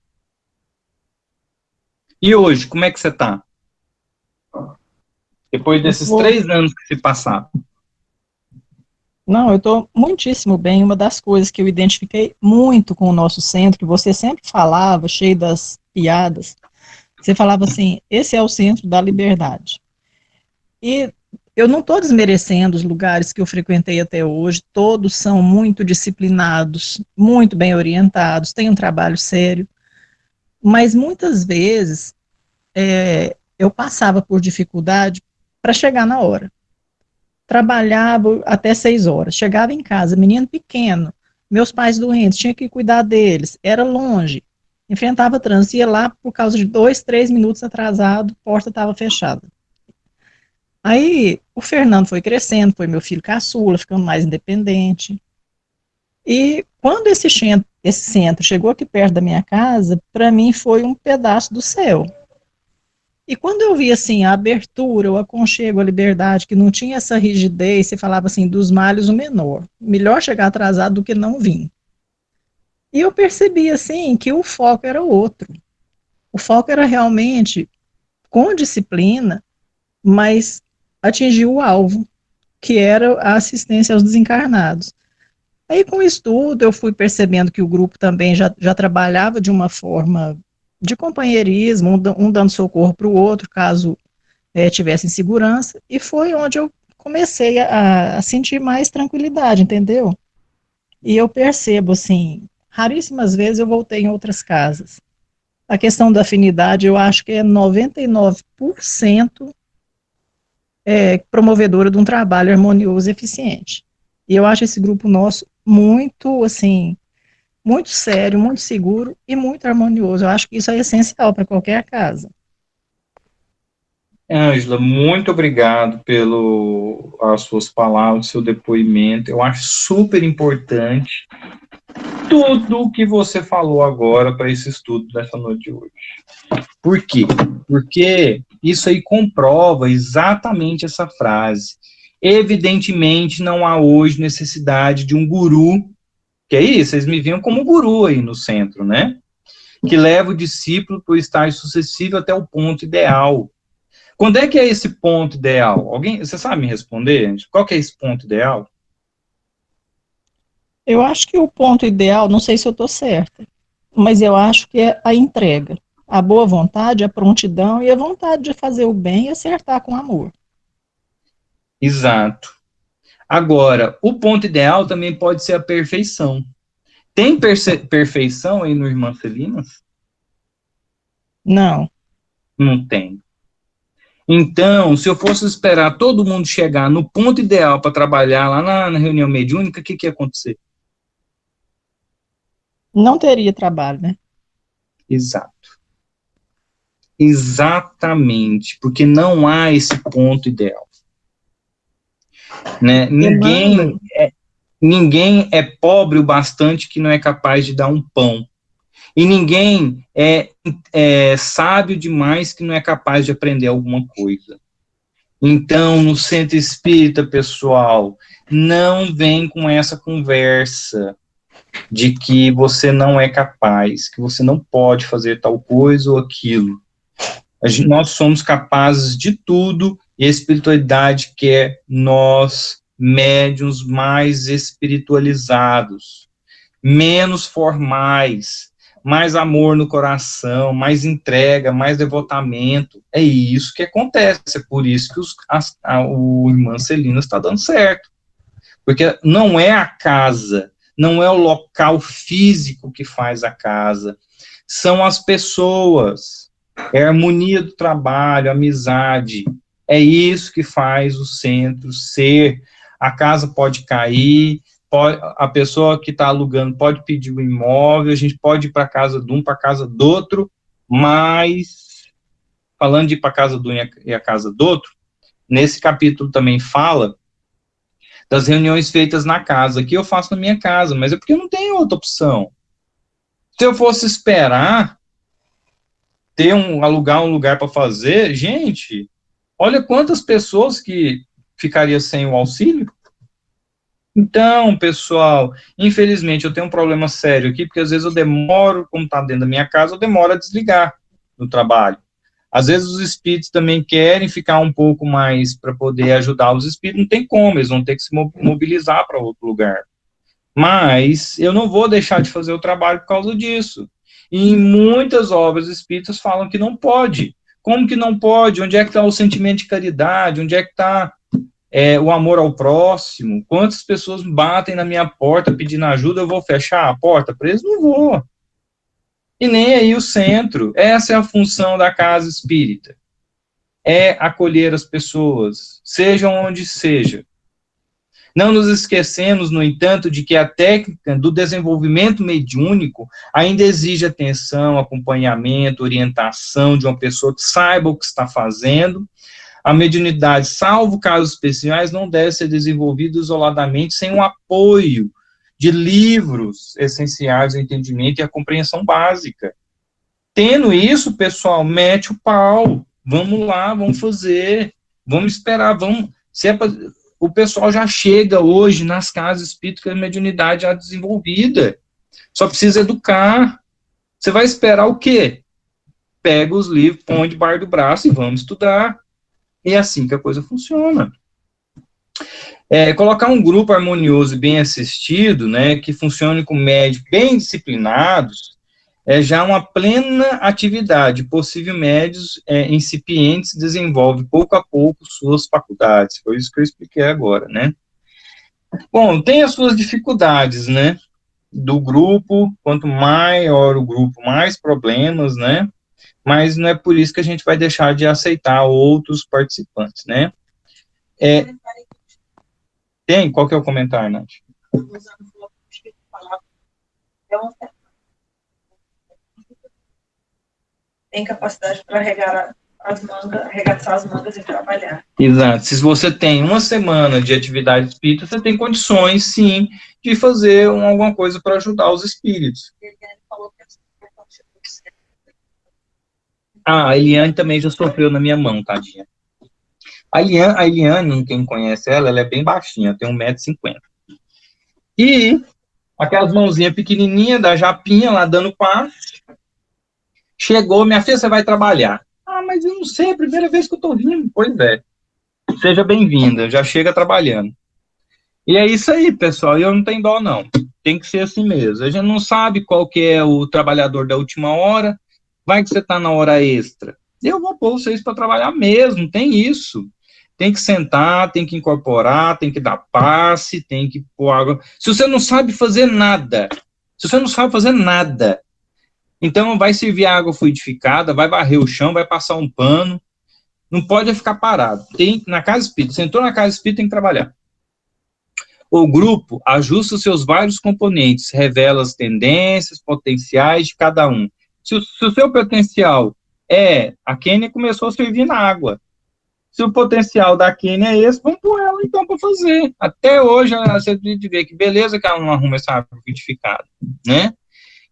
Speaker 1: E hoje, como é que você está? Depois desses 3 anos que se passaram.
Speaker 6: Não, eu estou muitíssimo bem. Uma das coisas que eu identifiquei muito com o nosso centro, que você sempre falava, cheio das piadas, você falava assim, esse é o centro da liberdade. E eu não estou desmerecendo os lugares que eu frequentei até hoje, todos são muito disciplinados, muito bem orientados, têm um trabalho sério, mas muitas vezes eu passava por dificuldade para chegar na hora. Trabalhava até 6 horas, chegava em casa, menino pequeno, meus pais doentes, tinha que cuidar deles, era longe, enfrentava trânsito, ia lá por causa de 2, 3 minutos atrasado, a porta estava fechada. Aí o Fernando foi crescendo, foi meu filho caçula, ficando mais independente. E quando esse centro chegou aqui perto da minha casa, para mim foi um pedaço do céu. E quando eu vi assim a abertura, o aconchego, a liberdade, que não tinha essa rigidez, você falava assim, dos males o menor. Melhor chegar atrasado do que não vir. E eu percebi assim que o foco era outro. O foco era realmente com disciplina, mas atingir o alvo, que era a assistência aos desencarnados. Aí, com o estudo, eu fui percebendo que o grupo também já trabalhava de uma forma de companheirismo, um dando socorro para o outro, caso tivesse insegurança, e foi onde eu comecei a sentir mais tranquilidade, entendeu? E eu percebo, assim, raríssimas vezes eu voltei em outras casas. A questão da afinidade, eu acho que é 99% promovedora de um trabalho harmonioso e eficiente. E eu acho esse grupo nosso muito, assim, muito sério, muito seguro e muito harmonioso. Eu acho que isso é essencial para qualquer casa.
Speaker 1: Ângela, muito obrigado pelas suas palavras, seu depoimento. Eu acho super importante tudo o que você falou agora para esse estudo dessa noite de hoje. Por quê? Porque isso aí comprova exatamente essa frase. Evidentemente, não há hoje necessidade de um guru, que é isso, vocês me viam como guru aí no centro, né? Que leva o discípulo para o estágio sucessivo até o ponto ideal. Quando é que é esse ponto ideal? Você sabe me responder? Qual que é esse ponto ideal?
Speaker 6: Eu acho que o ponto ideal, não sei se eu estou certa, mas eu acho que é a entrega, a boa vontade, a prontidão e a vontade de fazer o bem e acertar com amor.
Speaker 1: Exato. Agora, o ponto ideal também pode ser a perfeição. Tem perfeição aí no Irmã Celinas?
Speaker 6: Não.
Speaker 1: Não tem. Então, se eu fosse esperar todo mundo chegar no ponto ideal para trabalhar lá na reunião mediúnica, o que ia acontecer?
Speaker 6: Não teria trabalho, né?
Speaker 1: Exato. Exatamente, porque não há esse ponto ideal. Né? Ninguém é pobre o bastante que não é capaz de dar um pão. E ninguém é sábio demais que não é capaz de aprender alguma coisa. Então, no centro espírita, pessoal, não vem com essa conversa de que você não é capaz, que você não pode fazer tal coisa ou aquilo. Nós somos capazes de tudo, e a espiritualidade quer nós, médiuns mais espiritualizados, menos formais, mais amor no coração, mais entrega, mais devotamento. É isso que acontece, é por isso que o Irmã Celinas está dando certo. Porque não é a casa, não é o local físico que faz a casa, são as pessoas, é a harmonia do trabalho, a amizade, é isso que faz o centro ser. A casa pode cair, a pessoa que está alugando pode pedir o imóvel, a gente pode ir para a casa de um, para a casa do outro, mas, falando de ir para a casa de um e a casa do outro, nesse capítulo também fala das reuniões feitas na casa, que eu faço na minha casa, mas é porque eu não tenho outra opção. Se eu fosse esperar alugar um lugar para fazer, gente, olha quantas pessoas que ficariam sem o auxílio. Então, pessoal, infelizmente eu tenho um problema sério aqui, porque às vezes eu demoro, como está dentro da minha casa, eu demoro a desligar no trabalho. Às vezes os espíritos também querem ficar um pouco mais para poder ajudar os espíritos, não tem como, eles vão ter que se mobilizar para outro lugar. Mas eu não vou deixar de fazer o trabalho por causa disso. E em muitas obras espíritas falam que não pode. Como que não pode? Onde é que está o sentimento de caridade? Onde é que está o amor ao próximo. Quantas pessoas batem na minha porta pedindo ajuda, eu vou fechar a porta para eles? Não vou. E nem aí o centro. Essa é a função da casa espírita. É acolher as pessoas, sejam onde seja. Não nos esquecemos, no entanto, de que a técnica do desenvolvimento mediúnico ainda exige atenção, acompanhamento, orientação de uma pessoa que saiba o que está fazendo. A mediunidade, salvo casos especiais, não deve ser desenvolvida isoladamente sem o apoio de livros essenciais ao entendimento e à compreensão básica. Tendo isso, pessoal, mete o pau. Vamos lá, vamos fazer. Vamos esperar, vamos... O pessoal já chega hoje nas casas espíritas com a mediunidade já desenvolvida. Só precisa educar. Você vai esperar o quê? Pega os livros, põe debaixo do braço e vamos estudar. E é assim que a coisa funciona. Colocar um grupo harmonioso e bem assistido, né, que funcione com médicos bem disciplinados, é já uma plena atividade. Possível médios incipientes desenvolve pouco a pouco suas faculdades. Foi isso que eu expliquei agora, né? Bom, tem as suas dificuldades, né? Do grupo, quanto maior o grupo, mais problemas, né? Mas não é por isso que a gente vai deixar de aceitar outros participantes, né? Tem? Qual que é o comentário, Nath?
Speaker 4: Tem capacidade para arregaçar as mangas e trabalhar.
Speaker 1: Exato. Se você tem uma semana de atividade espírita, você tem condições, sim, de fazer alguma coisa para ajudar os espíritos. A Eliane também já sofreu na minha mão, tadinha. A Eliane, quem conhece ela é bem baixinha, tem 1,50 m. E aquelas mãozinhas pequenininhas da japinha lá dando passe. Chegou, minha filha, você vai trabalhar. Ah, mas eu não sei, é a primeira vez que eu tô vindo. Pois é. Seja bem-vinda, já chega trabalhando. E é isso aí, pessoal, e eu não tenho dó, não. Tem que ser assim mesmo. A gente não sabe qual que é o trabalhador da última hora, vai que você tá na hora extra. Eu vou pôr vocês para trabalhar mesmo, tem isso. Tem que sentar, tem que incorporar, tem que dar passe, tem que pôr água. Se você não sabe fazer nada, então vai servir água fluidificada, vai varrer o chão, vai passar um pano, não pode ficar parado. Tem na casa espírita, você entrou na casa espírita, tem que trabalhar. O grupo ajusta os seus vários componentes, revela as tendências, potenciais de cada um. Se o seu potencial a Kênia começou a servir na água. Se o potencial da Kênia é esse, vamos pôr ela então para fazer. Até hoje, você vê que beleza que ela não arruma essa água fluidificada, né?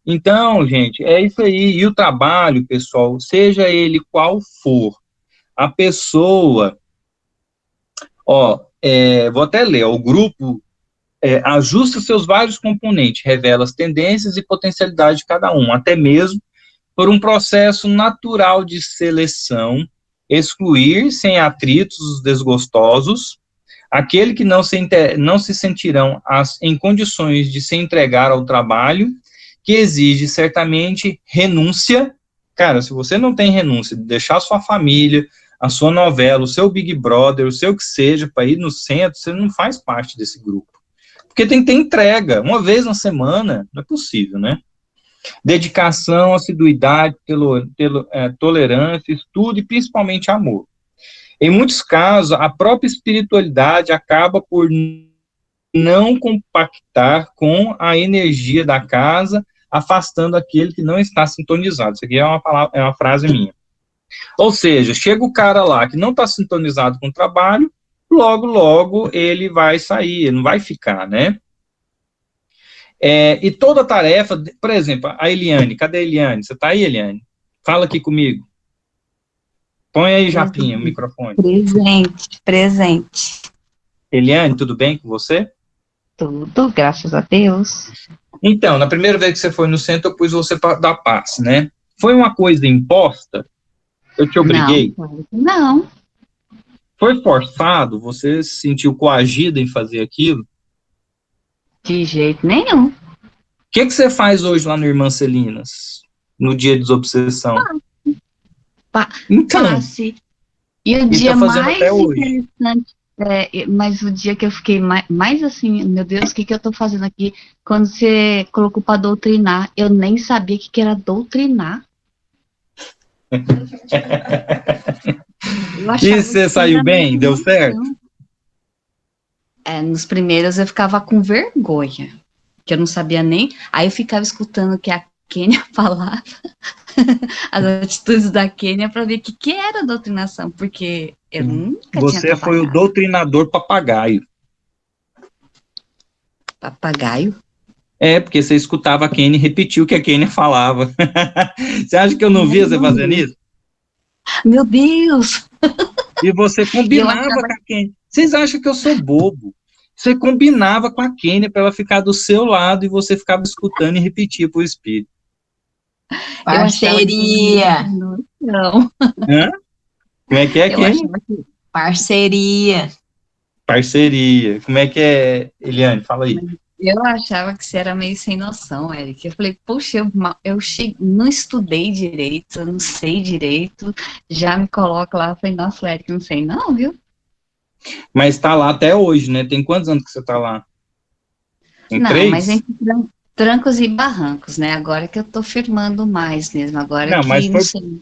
Speaker 1: Então, gente, é isso aí. E o trabalho, pessoal, seja ele qual for, a pessoa, vou até ler, o grupo ajusta seus vários componentes, revela as tendências e potencialidades de cada um, até mesmo por um processo natural de seleção, excluir sem atritos os desgostosos, aquele que não se sentirão em condições de se entregar ao trabalho, que exige certamente renúncia. Cara, se você não tem renúncia de deixar a sua família, a sua novela, o seu Big Brother, o seu que seja, para ir no centro, você não faz parte desse grupo. Porque tem que ter entrega, uma vez na semana, não é possível, né? Dedicação, assiduidade, tolerância, estudo e principalmente amor. Em muitos casos, a própria espiritualidade acaba por não compactar com a energia da casa, afastando aquele que não está sintonizado. Isso aqui é uma frase minha. Ou seja, chega o cara lá que não está sintonizado com o trabalho, logo ele vai sair, ele não vai ficar, né? E toda tarefa, por exemplo, a Eliane, cadê a Eliane? Você está aí, Eliane? Fala aqui comigo. Põe aí, Japinha, o microfone.
Speaker 3: Presente.
Speaker 1: Eliane, tudo bem com você?
Speaker 3: Tudo, graças a Deus.
Speaker 1: Então, na primeira vez que você foi no centro, eu pus você para dar passe, né? Foi uma coisa imposta? Eu te obriguei?
Speaker 3: Não.
Speaker 1: Foi forçado? Você se sentiu coagido em fazer aquilo?
Speaker 3: De jeito nenhum.
Speaker 1: O que você faz hoje lá no Irmã Celinas? No dia de desobsessão?
Speaker 3: Passe. E o dia
Speaker 1: tá fazendo
Speaker 3: mais
Speaker 1: até hoje?
Speaker 3: interessante,
Speaker 8: Mas o dia que eu fiquei mais assim, meu Deus, o que eu tô fazendo aqui? Quando você colocou para doutrinar, eu nem sabia o que era doutrinar.
Speaker 1: E você saiu bem? Deu certo?
Speaker 8: Nos primeiros eu ficava com vergonha, que eu não sabia nem. Aí eu ficava escutando o que a Kênia falava, as atitudes da Kênia, para ver o que era doutrinação, porque eu nunca tinha
Speaker 1: Você foi o
Speaker 8: trabalhado.
Speaker 1: doutrinador papagaio.
Speaker 8: Papagaio?
Speaker 1: Porque você escutava a Kênia e repetiu o que a Kênia falava. Você acha que eu não via você fazendo isso?
Speaker 8: Meu Deus!
Speaker 1: E você combinava com a Kênia. Vocês acham que eu sou bobo? Você combinava com a Kênia para ela ficar do seu lado e você ficava escutando e repetia para o espírito.
Speaker 5: Parceria.
Speaker 8: Não.
Speaker 1: Hã? Como é que é, Kênia?
Speaker 5: Parceria.
Speaker 1: Parceria. Como é que é, Eliane? Fala aí.
Speaker 8: Eu achava que você era meio sem noção, Eric. Eu falei, poxa, eu não estudei direito, eu não sei direito, já me coloca lá. Eu falei, nossa, Eric, não sei não, viu?
Speaker 1: Mas tá lá até hoje, né? Tem quantos anos que você tá lá? Tem
Speaker 8: não,
Speaker 1: 3?
Speaker 8: mas entre trancos e barrancos, né? Agora que eu tô firmando mais mesmo, agora
Speaker 1: não,
Speaker 8: que
Speaker 1: mas
Speaker 8: não sei.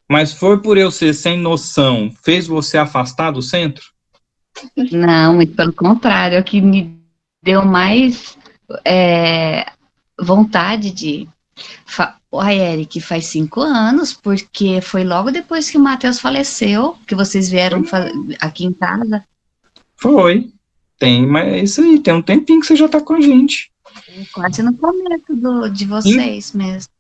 Speaker 1: Mas foi por eu ser sem noção, fez você afastar do centro?
Speaker 8: Não, muito pelo contrário, é o que me deu mais vontade de... Ai, Eric, faz 5 anos, porque foi logo depois que o Matheus faleceu, que vocês vieram aqui em casa.
Speaker 1: Foi. Mas é isso aí, tem um tempinho que você já tá com a gente.
Speaker 8: Quase no começo de vocês mesmo.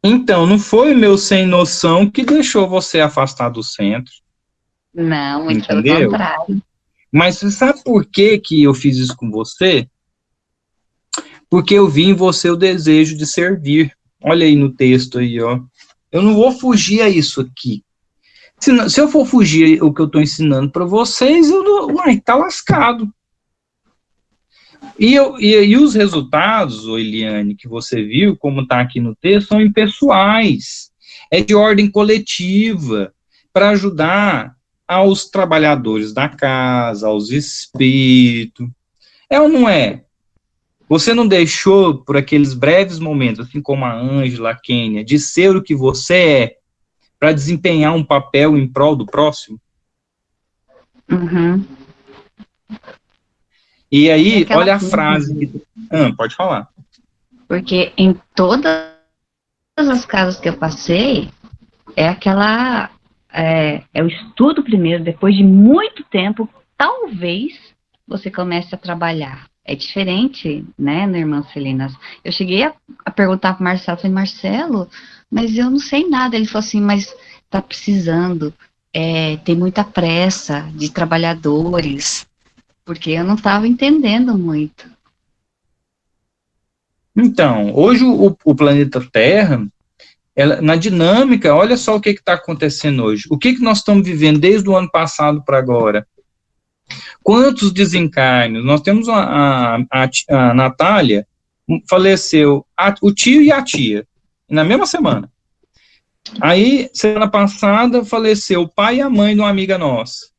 Speaker 1: Então, não foi meu sem noção que deixou você afastar do centro.
Speaker 8: Não, muito
Speaker 1: entendeu?
Speaker 8: Pelo contrário.
Speaker 1: Mas você sabe por que eu fiz isso com você? Porque eu vi em você o desejo de servir. Olha aí no texto aí, ó. Eu não vou fugir a isso aqui. Se eu for fugir o que eu estou ensinando para vocês, tá lascado. E os resultados, Eliane, que você viu, como está aqui no texto, são impessoais. É de ordem coletiva, para ajudar aos trabalhadores da casa, aos espíritos. É ou não é? Você não deixou, por aqueles breves momentos, assim como a Ângela, a Kênia, de ser o que você é, para desempenhar um papel em prol do próximo?
Speaker 8: Uhum.
Speaker 1: E aí, olha a frase. Pode falar.
Speaker 8: Porque em todas as casas que eu passei, é o estudo primeiro, depois de muito tempo, talvez você comece a trabalhar. É diferente, né, irmã Celina? Eu cheguei a perguntar para o Marcelo, falei, Marcelo, mas eu não sei nada. Ele falou assim, mas tá precisando, tem muita pressa de trabalhadores, porque eu não estava entendendo muito.
Speaker 1: Então, hoje o planeta Terra, na dinâmica, olha só o que está acontecendo hoje. O que nós estamos vivendo desde o ano passado para agora? Quantos desencarnes? Nós temos a Natália, faleceu o tio e a tia, na mesma semana. Aí, semana passada, faleceu o pai e a mãe de uma amiga nossa.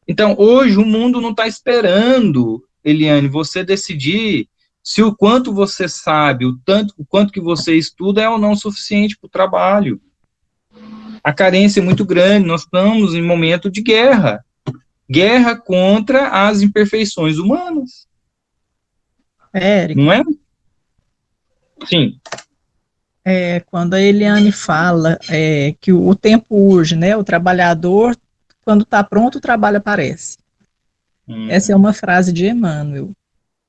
Speaker 1: Então, hoje, o mundo não está esperando, Eliane, você decidir se o quanto você sabe, o quanto que você estuda é ou não suficiente para o trabalho. A carência é muito grande, nós estamos em momento de guerra. Guerra contra as imperfeições humanas.
Speaker 6: Érico,
Speaker 1: não é? Sim.
Speaker 6: Quando a Eliane fala que o tempo urge, né? O trabalhador, quando está pronto, o trabalho aparece. Essa é uma frase de Emmanuel.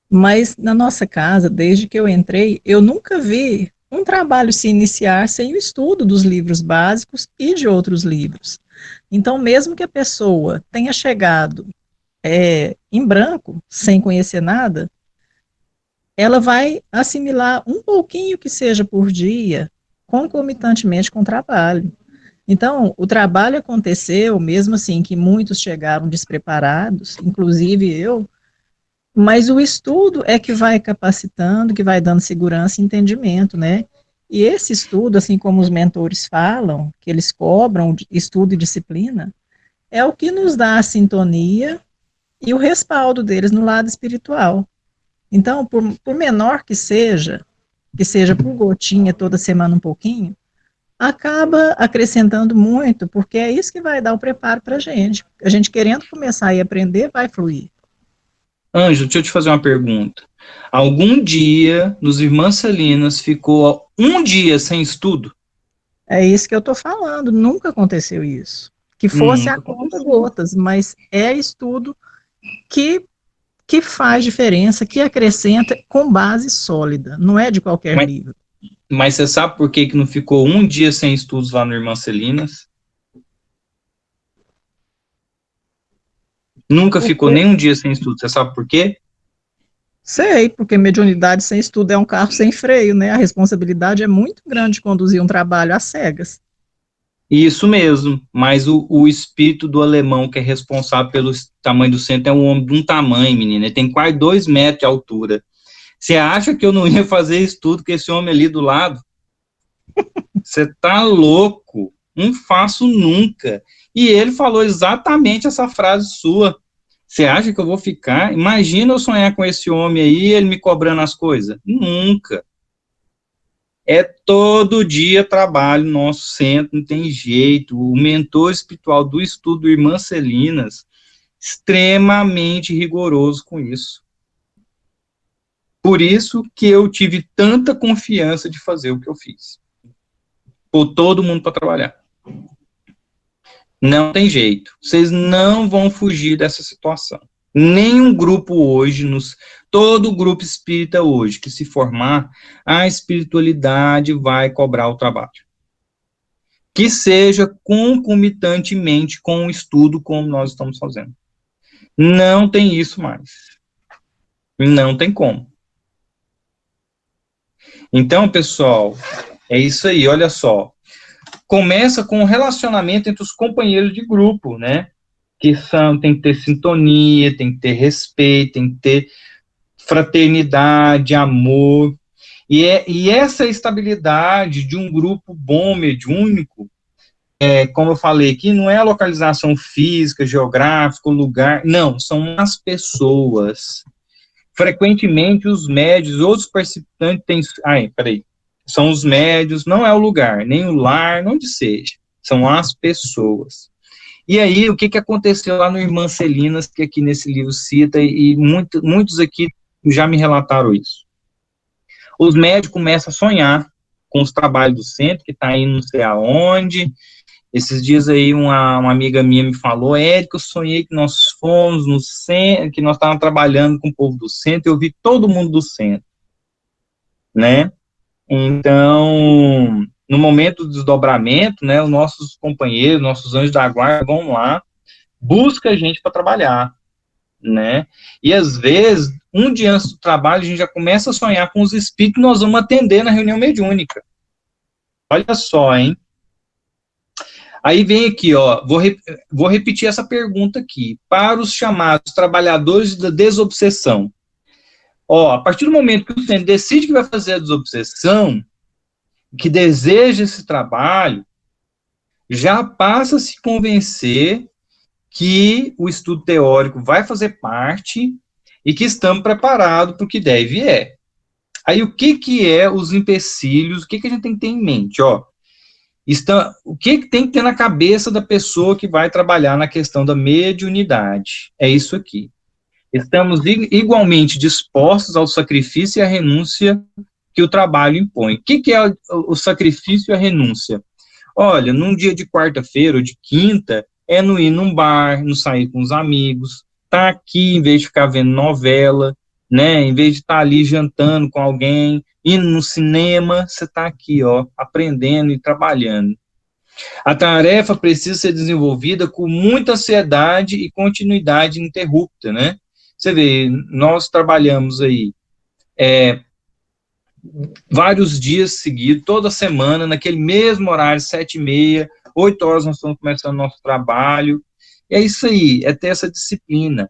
Speaker 6: Mas na nossa casa, desde que eu entrei, eu nunca vi um trabalho se iniciar sem o estudo dos livros básicos e de outros livros. Então, mesmo que a pessoa tenha chegado em branco, sem conhecer nada, ela vai assimilar um pouquinho que seja por dia, concomitantemente com o trabalho. Então, o trabalho aconteceu, mesmo assim que muitos chegaram despreparados, inclusive eu, mas o estudo é que vai capacitando, que vai dando segurança e entendimento, né? E esse estudo, assim como os mentores falam, que eles cobram estudo e disciplina, é o que nos dá a sintonia e o respaldo deles no lado espiritual. Então, por menor que seja por gotinha toda semana um pouquinho, acaba acrescentando muito, porque é isso que vai dar o preparo para a gente. A gente querendo começar e aprender, vai fluir.
Speaker 1: Ângela, deixa eu te fazer uma pergunta. Algum dia, nos Irmãs Salinas, ficou um dia sem estudo?
Speaker 6: É isso que eu estou falando, nunca aconteceu isso. Que fosse a conta gotas, mas é estudo que faz diferença, que acrescenta com base sólida, não é de qualquer livro.
Speaker 1: Mas você sabe por que não ficou um dia sem estudos lá no Irmãs Salinas? Nunca ficou nem um dia sem estudo, você sabe por quê?
Speaker 6: Sei, porque mediunidade sem estudo é um carro sem freio, né? A responsabilidade é muito grande de conduzir um trabalho às cegas.
Speaker 1: Isso mesmo, mas o espírito do alemão que é responsável pelo tamanho do centro é um homem de um tamanho, menina, ele tem quase 2 metros de altura. Você acha que eu não ia fazer estudo com esse homem ali do lado? Você tá louco, não faço nunca. E ele falou exatamente essa frase sua. Você acha que eu vou ficar? Imagina eu sonhar com esse homem aí e ele me cobrando as coisas. Nunca. É todo dia trabalho no nosso centro, não tem jeito. O mentor espiritual do estudo Irmãs Salinas, extremamente rigoroso com isso. Por isso que eu tive tanta confiança de fazer o que eu fiz. Pôr todo mundo para trabalhar. Não tem jeito. Vocês não vão fugir dessa situação. Nenhum grupo hoje, todo grupo espírita hoje que se formar, a espiritualidade vai cobrar o trabalho. Que seja concomitantemente com o estudo como nós estamos fazendo. Não tem isso mais. Não tem como. Então, pessoal, é isso aí, olha só. Começa com o relacionamento entre os companheiros de grupo, né? Tem que ter sintonia, tem que ter respeito, tem que ter fraternidade, amor. E essa estabilidade de um grupo bom, mediúnico, como eu falei aqui, não é a localização física, geográfica, o lugar, não, são as pessoas. Frequentemente, os médios, outros participantes têm... São os médios, não é o lugar, nem o lar, onde seja. São as pessoas. E aí, o que aconteceu lá no Irmãs Salinas, que aqui nesse livro cita, e muitos aqui já me relataram isso. Os médios começam a sonhar com os trabalhos do centro, que está indo não sei aonde. Esses dias aí, uma amiga minha me falou, Érico, eu sonhei que nós fomos no centro, que nós estávamos trabalhando com o povo do centro, eu vi todo mundo do centro, né? Então, no momento do desdobramento, né, os nossos companheiros, nossos anjos da guarda vão lá, busca a gente para trabalhar, né? E às vezes, um dia antes do trabalho, a gente já começa a sonhar com os espíritos que nós vamos atender na reunião mediúnica. Olha só, hein? Aí vem aqui, ó, vou repetir essa pergunta aqui. Para os chamados trabalhadores da desobsessão, ó, a partir do momento que o centro decide que vai fazer a desobsessão, que deseja esse trabalho, já passa a se convencer que o estudo teórico vai fazer parte e que estamos preparados para o que deve é. Aí, o que é os empecilhos, o que a gente tem que ter em mente, ó? O que tem que ter na cabeça da pessoa que vai trabalhar na questão da mediunidade? É isso aqui. Estamos igualmente dispostos ao sacrifício e à renúncia que o trabalho impõe. O que é o sacrifício e a renúncia? Olha, num dia de quarta-feira ou de quinta, é não ir num bar, não sair com os amigos, tá aqui em vez de ficar vendo novela, né? Em vez de estar ali jantando com alguém, indo no cinema, você está aqui, ó, aprendendo e trabalhando. A tarefa precisa ser desenvolvida com muita ansiedade e continuidade ininterrupta, né? Você vê, nós trabalhamos aí vários dias seguidos, toda semana, naquele mesmo horário, 7h30, 8 horas nós estamos começando o nosso trabalho. E é isso aí, é ter essa disciplina.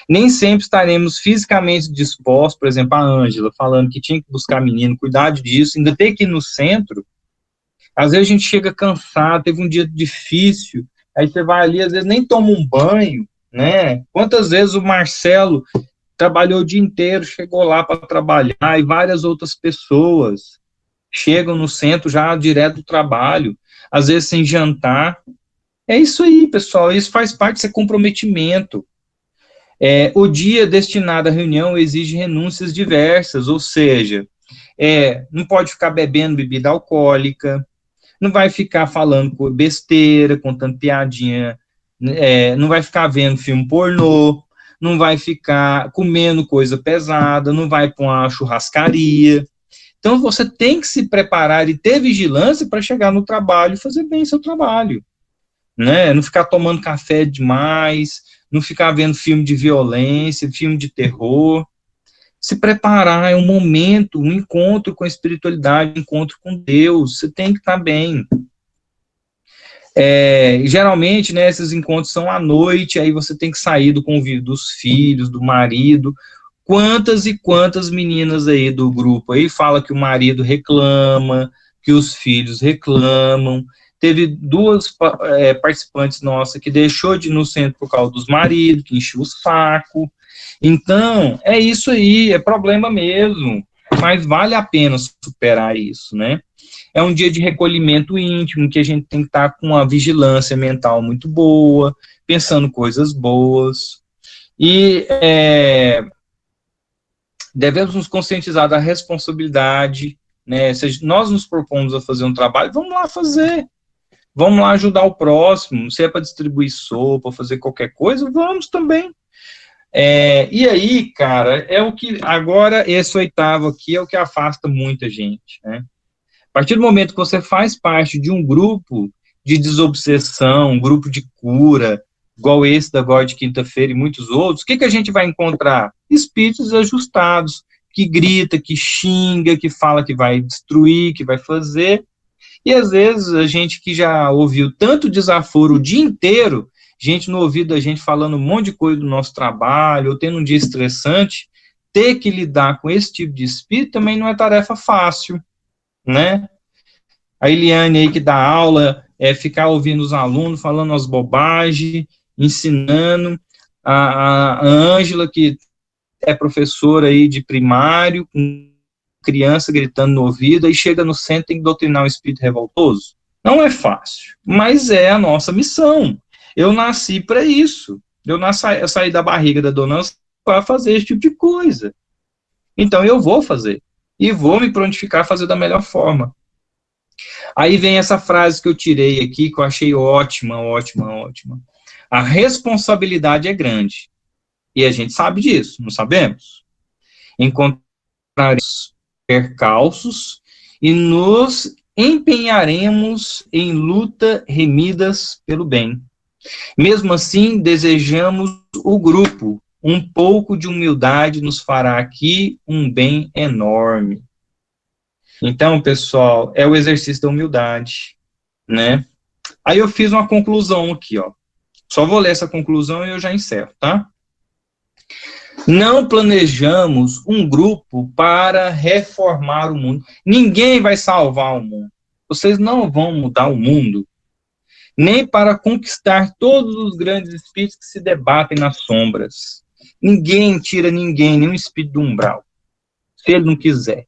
Speaker 1: Nem sempre estaremos fisicamente dispostos, por exemplo, a Ângela falando que tinha que buscar menino, cuidar disso, ainda ter que ir no centro. Às vezes a gente chega cansado, teve um dia difícil, Aí você vai ali, às vezes nem toma um banho, né? Quantas vezes o Marcelo trabalhou o dia inteiro, chegou lá para trabalhar, e várias outras pessoas chegam no centro já direto do trabalho, às vezes sem jantar. É isso aí, pessoal, isso faz parte desse comprometimento. O dia destinado à reunião exige renúncias diversas, ou seja, não pode ficar bebendo bebida alcoólica, não vai ficar falando besteira, contando piadinha, não vai ficar vendo filme pornô, não vai ficar comendo coisa pesada, não vai para uma churrascaria. Então, você tem que se preparar e ter vigilância para chegar no trabalho e fazer bem seu trabalho, né? Não ficar tomando café demais, não ficar vendo filme de violência, filme de terror. Se preparar é um momento, um encontro com a espiritualidade, um encontro com Deus, você tem que estar bem. Geralmente, né, esses encontros são à noite, aí você tem que sair do convívio dos filhos, do marido. Quantas e quantas meninas aí do grupo aí fala que o marido reclama, que os filhos reclamam. Teve 2 participantes nossas que deixou de ir no centro por causa dos maridos, que encheu o saco. Então, é isso aí, é problema mesmo, mas vale a pena superar isso, né? É um dia de recolhimento íntimo, que a gente tem que estar com uma vigilância mental muito boa, pensando coisas boas, e devemos nos conscientizar da responsabilidade, né? Se nós nos propomos a fazer um trabalho, vamos lá fazer, vamos lá ajudar o próximo, se é para distribuir sopa, fazer qualquer coisa, vamos também. E aí, cara, é o que, agora, esse 8º aqui é o que afasta muita gente, né? A partir do momento que você faz parte de um grupo de desobsessão, um grupo de cura, igual esse da Agora de Quinta-feira e muitos outros, o que a gente vai encontrar? Espíritos ajustados, que grita, que xinga, que fala que vai destruir, que vai fazer, e às vezes a gente que já ouviu tanto desaforo o dia inteiro, gente no ouvido da gente falando um monte de coisa do nosso trabalho, ou tendo um dia estressante, ter que lidar com esse tipo de espírito também não é tarefa fácil, né? A Eliane aí que dá aula, ficar ouvindo os alunos falando as bobagens, ensinando, a Ângela que é professora aí de primário, com criança gritando no ouvido, aí chega no centro e tem que doutrinar um espírito revoltoso. Não é fácil, mas é a nossa missão. Eu nasci para isso. Eu saí da barriga da dona para fazer esse tipo de coisa. Então eu vou fazer. E vou me prontificar a fazer da melhor forma. Aí vem essa frase que eu tirei aqui, que eu achei ótima, ótima, ótima. A responsabilidade é grande. E a gente sabe disso, não sabemos? Encontraremos percalços e nos empenharemos em luta remidas pelo bem. Mesmo assim, desejamos o grupo. Um pouco de humildade nos fará aqui um bem enorme. Então, pessoal, é o exercício da humildade, né? Aí eu fiz uma conclusão aqui, ó. Só vou ler essa conclusão e eu já encerro, tá? Não planejamos um grupo para reformar o mundo. Ninguém vai salvar o mundo. Vocês não vão mudar o mundo. Nem para conquistar todos os grandes espíritos que se debatem nas sombras. Ninguém tira ninguém, nenhum espírito do umbral, se ele não quiser.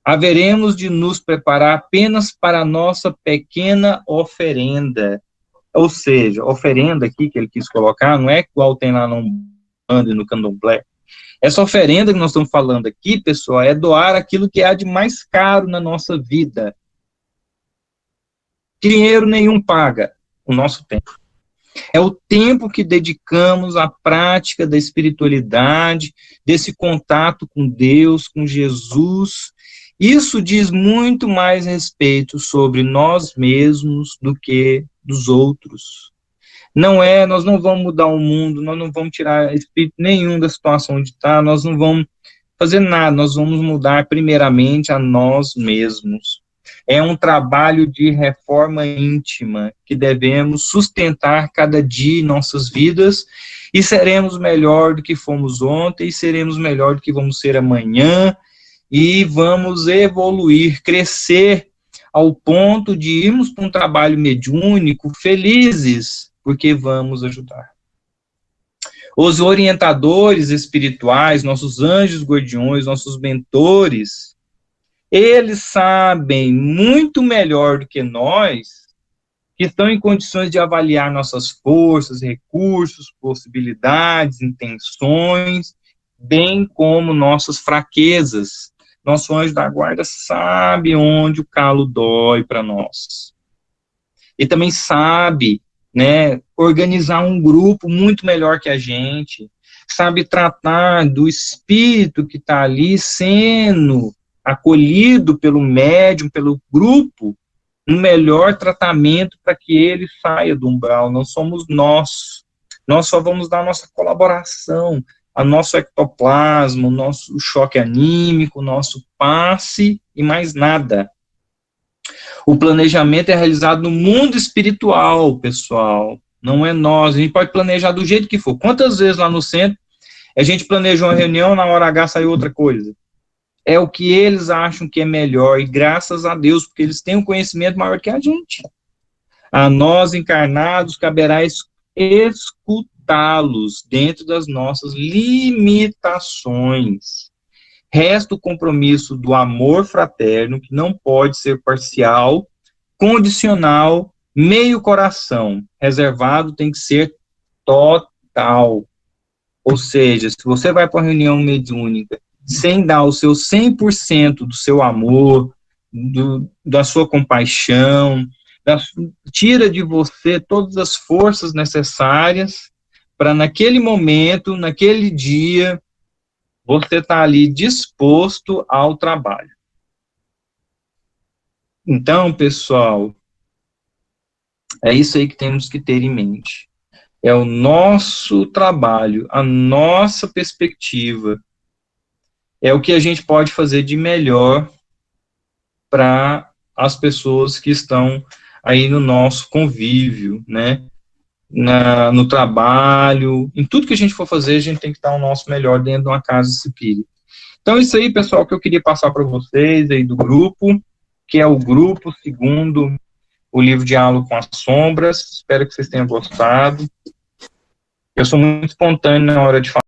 Speaker 1: Haveremos de nos preparar apenas para a nossa pequena oferenda. Ou seja, oferenda aqui que ele quis colocar, não é igual tem lá no Umbanda e no Candomblé. Essa oferenda que nós estamos falando aqui, pessoal, é doar aquilo que há de mais caro na nossa vida. Dinheiro nenhum paga o nosso tempo. É o tempo que dedicamos à prática da espiritualidade, desse contato com Deus, com Jesus. Isso diz muito mais respeito sobre nós mesmos do que dos outros. Nós não vamos mudar o mundo, nós não vamos tirar espírito nenhum da situação onde está, nós não vamos fazer nada, nós vamos mudar primeiramente a nós mesmos. É um trabalho de reforma íntima que devemos sustentar cada dia em nossas vidas e seremos melhor do que fomos ontem e seremos melhor do que vamos ser amanhã e vamos evoluir, crescer ao ponto de irmos para um trabalho mediúnico felizes, porque vamos ajudar. Os orientadores espirituais, nossos anjos guardiões, nossos mentores, eles sabem muito melhor do que nós, que estão em condições de avaliar nossas forças, recursos, possibilidades, intenções, bem como nossas fraquezas. Nosso anjo da guarda sabe onde o calo dói para nós. E também sabe, né, organizar um grupo muito melhor que a gente, sabe tratar do espírito que está ali sendo acolhido pelo médium, pelo grupo, um melhor tratamento para que ele saia do umbral. Não somos nós só vamos dar a nossa colaboração, a nosso ectoplasma, o nosso choque anímico, o nosso passe e mais nada. O planejamento é realizado no mundo espiritual, pessoal, não é nós. A gente pode planejar do jeito que for. Quantas vezes lá no centro a gente planejou uma reunião, na hora H saiu outra coisa? É o que eles acham que é melhor, e graças a Deus, porque eles têm um conhecimento maior que a gente. A nós, encarnados, caberá escutá-los dentro das nossas limitações. Resta o compromisso do amor fraterno, que não pode ser parcial, condicional, meio coração. Reservado tem que ser total. Ou seja, se você vai para uma reunião mediúnica sem dar o seu 100% do seu amor, da sua compaixão, tira de você todas as forças necessárias para naquele momento, naquele dia, você está ali disposto ao trabalho. Então, pessoal, é isso aí que temos que ter em mente. É o nosso trabalho, a nossa perspectiva, é o que a gente pode fazer de melhor para as pessoas que estão aí no nosso convívio, né? No trabalho, em tudo que a gente for fazer, a gente tem que dar o nosso melhor dentro de uma casa espírita. Então, isso aí, pessoal, que eu queria passar para vocês aí do grupo, que é o grupo segundo o livro Diálogo com as Sombras. Espero que vocês tenham gostado. Eu sou muito espontâneo na hora de falar.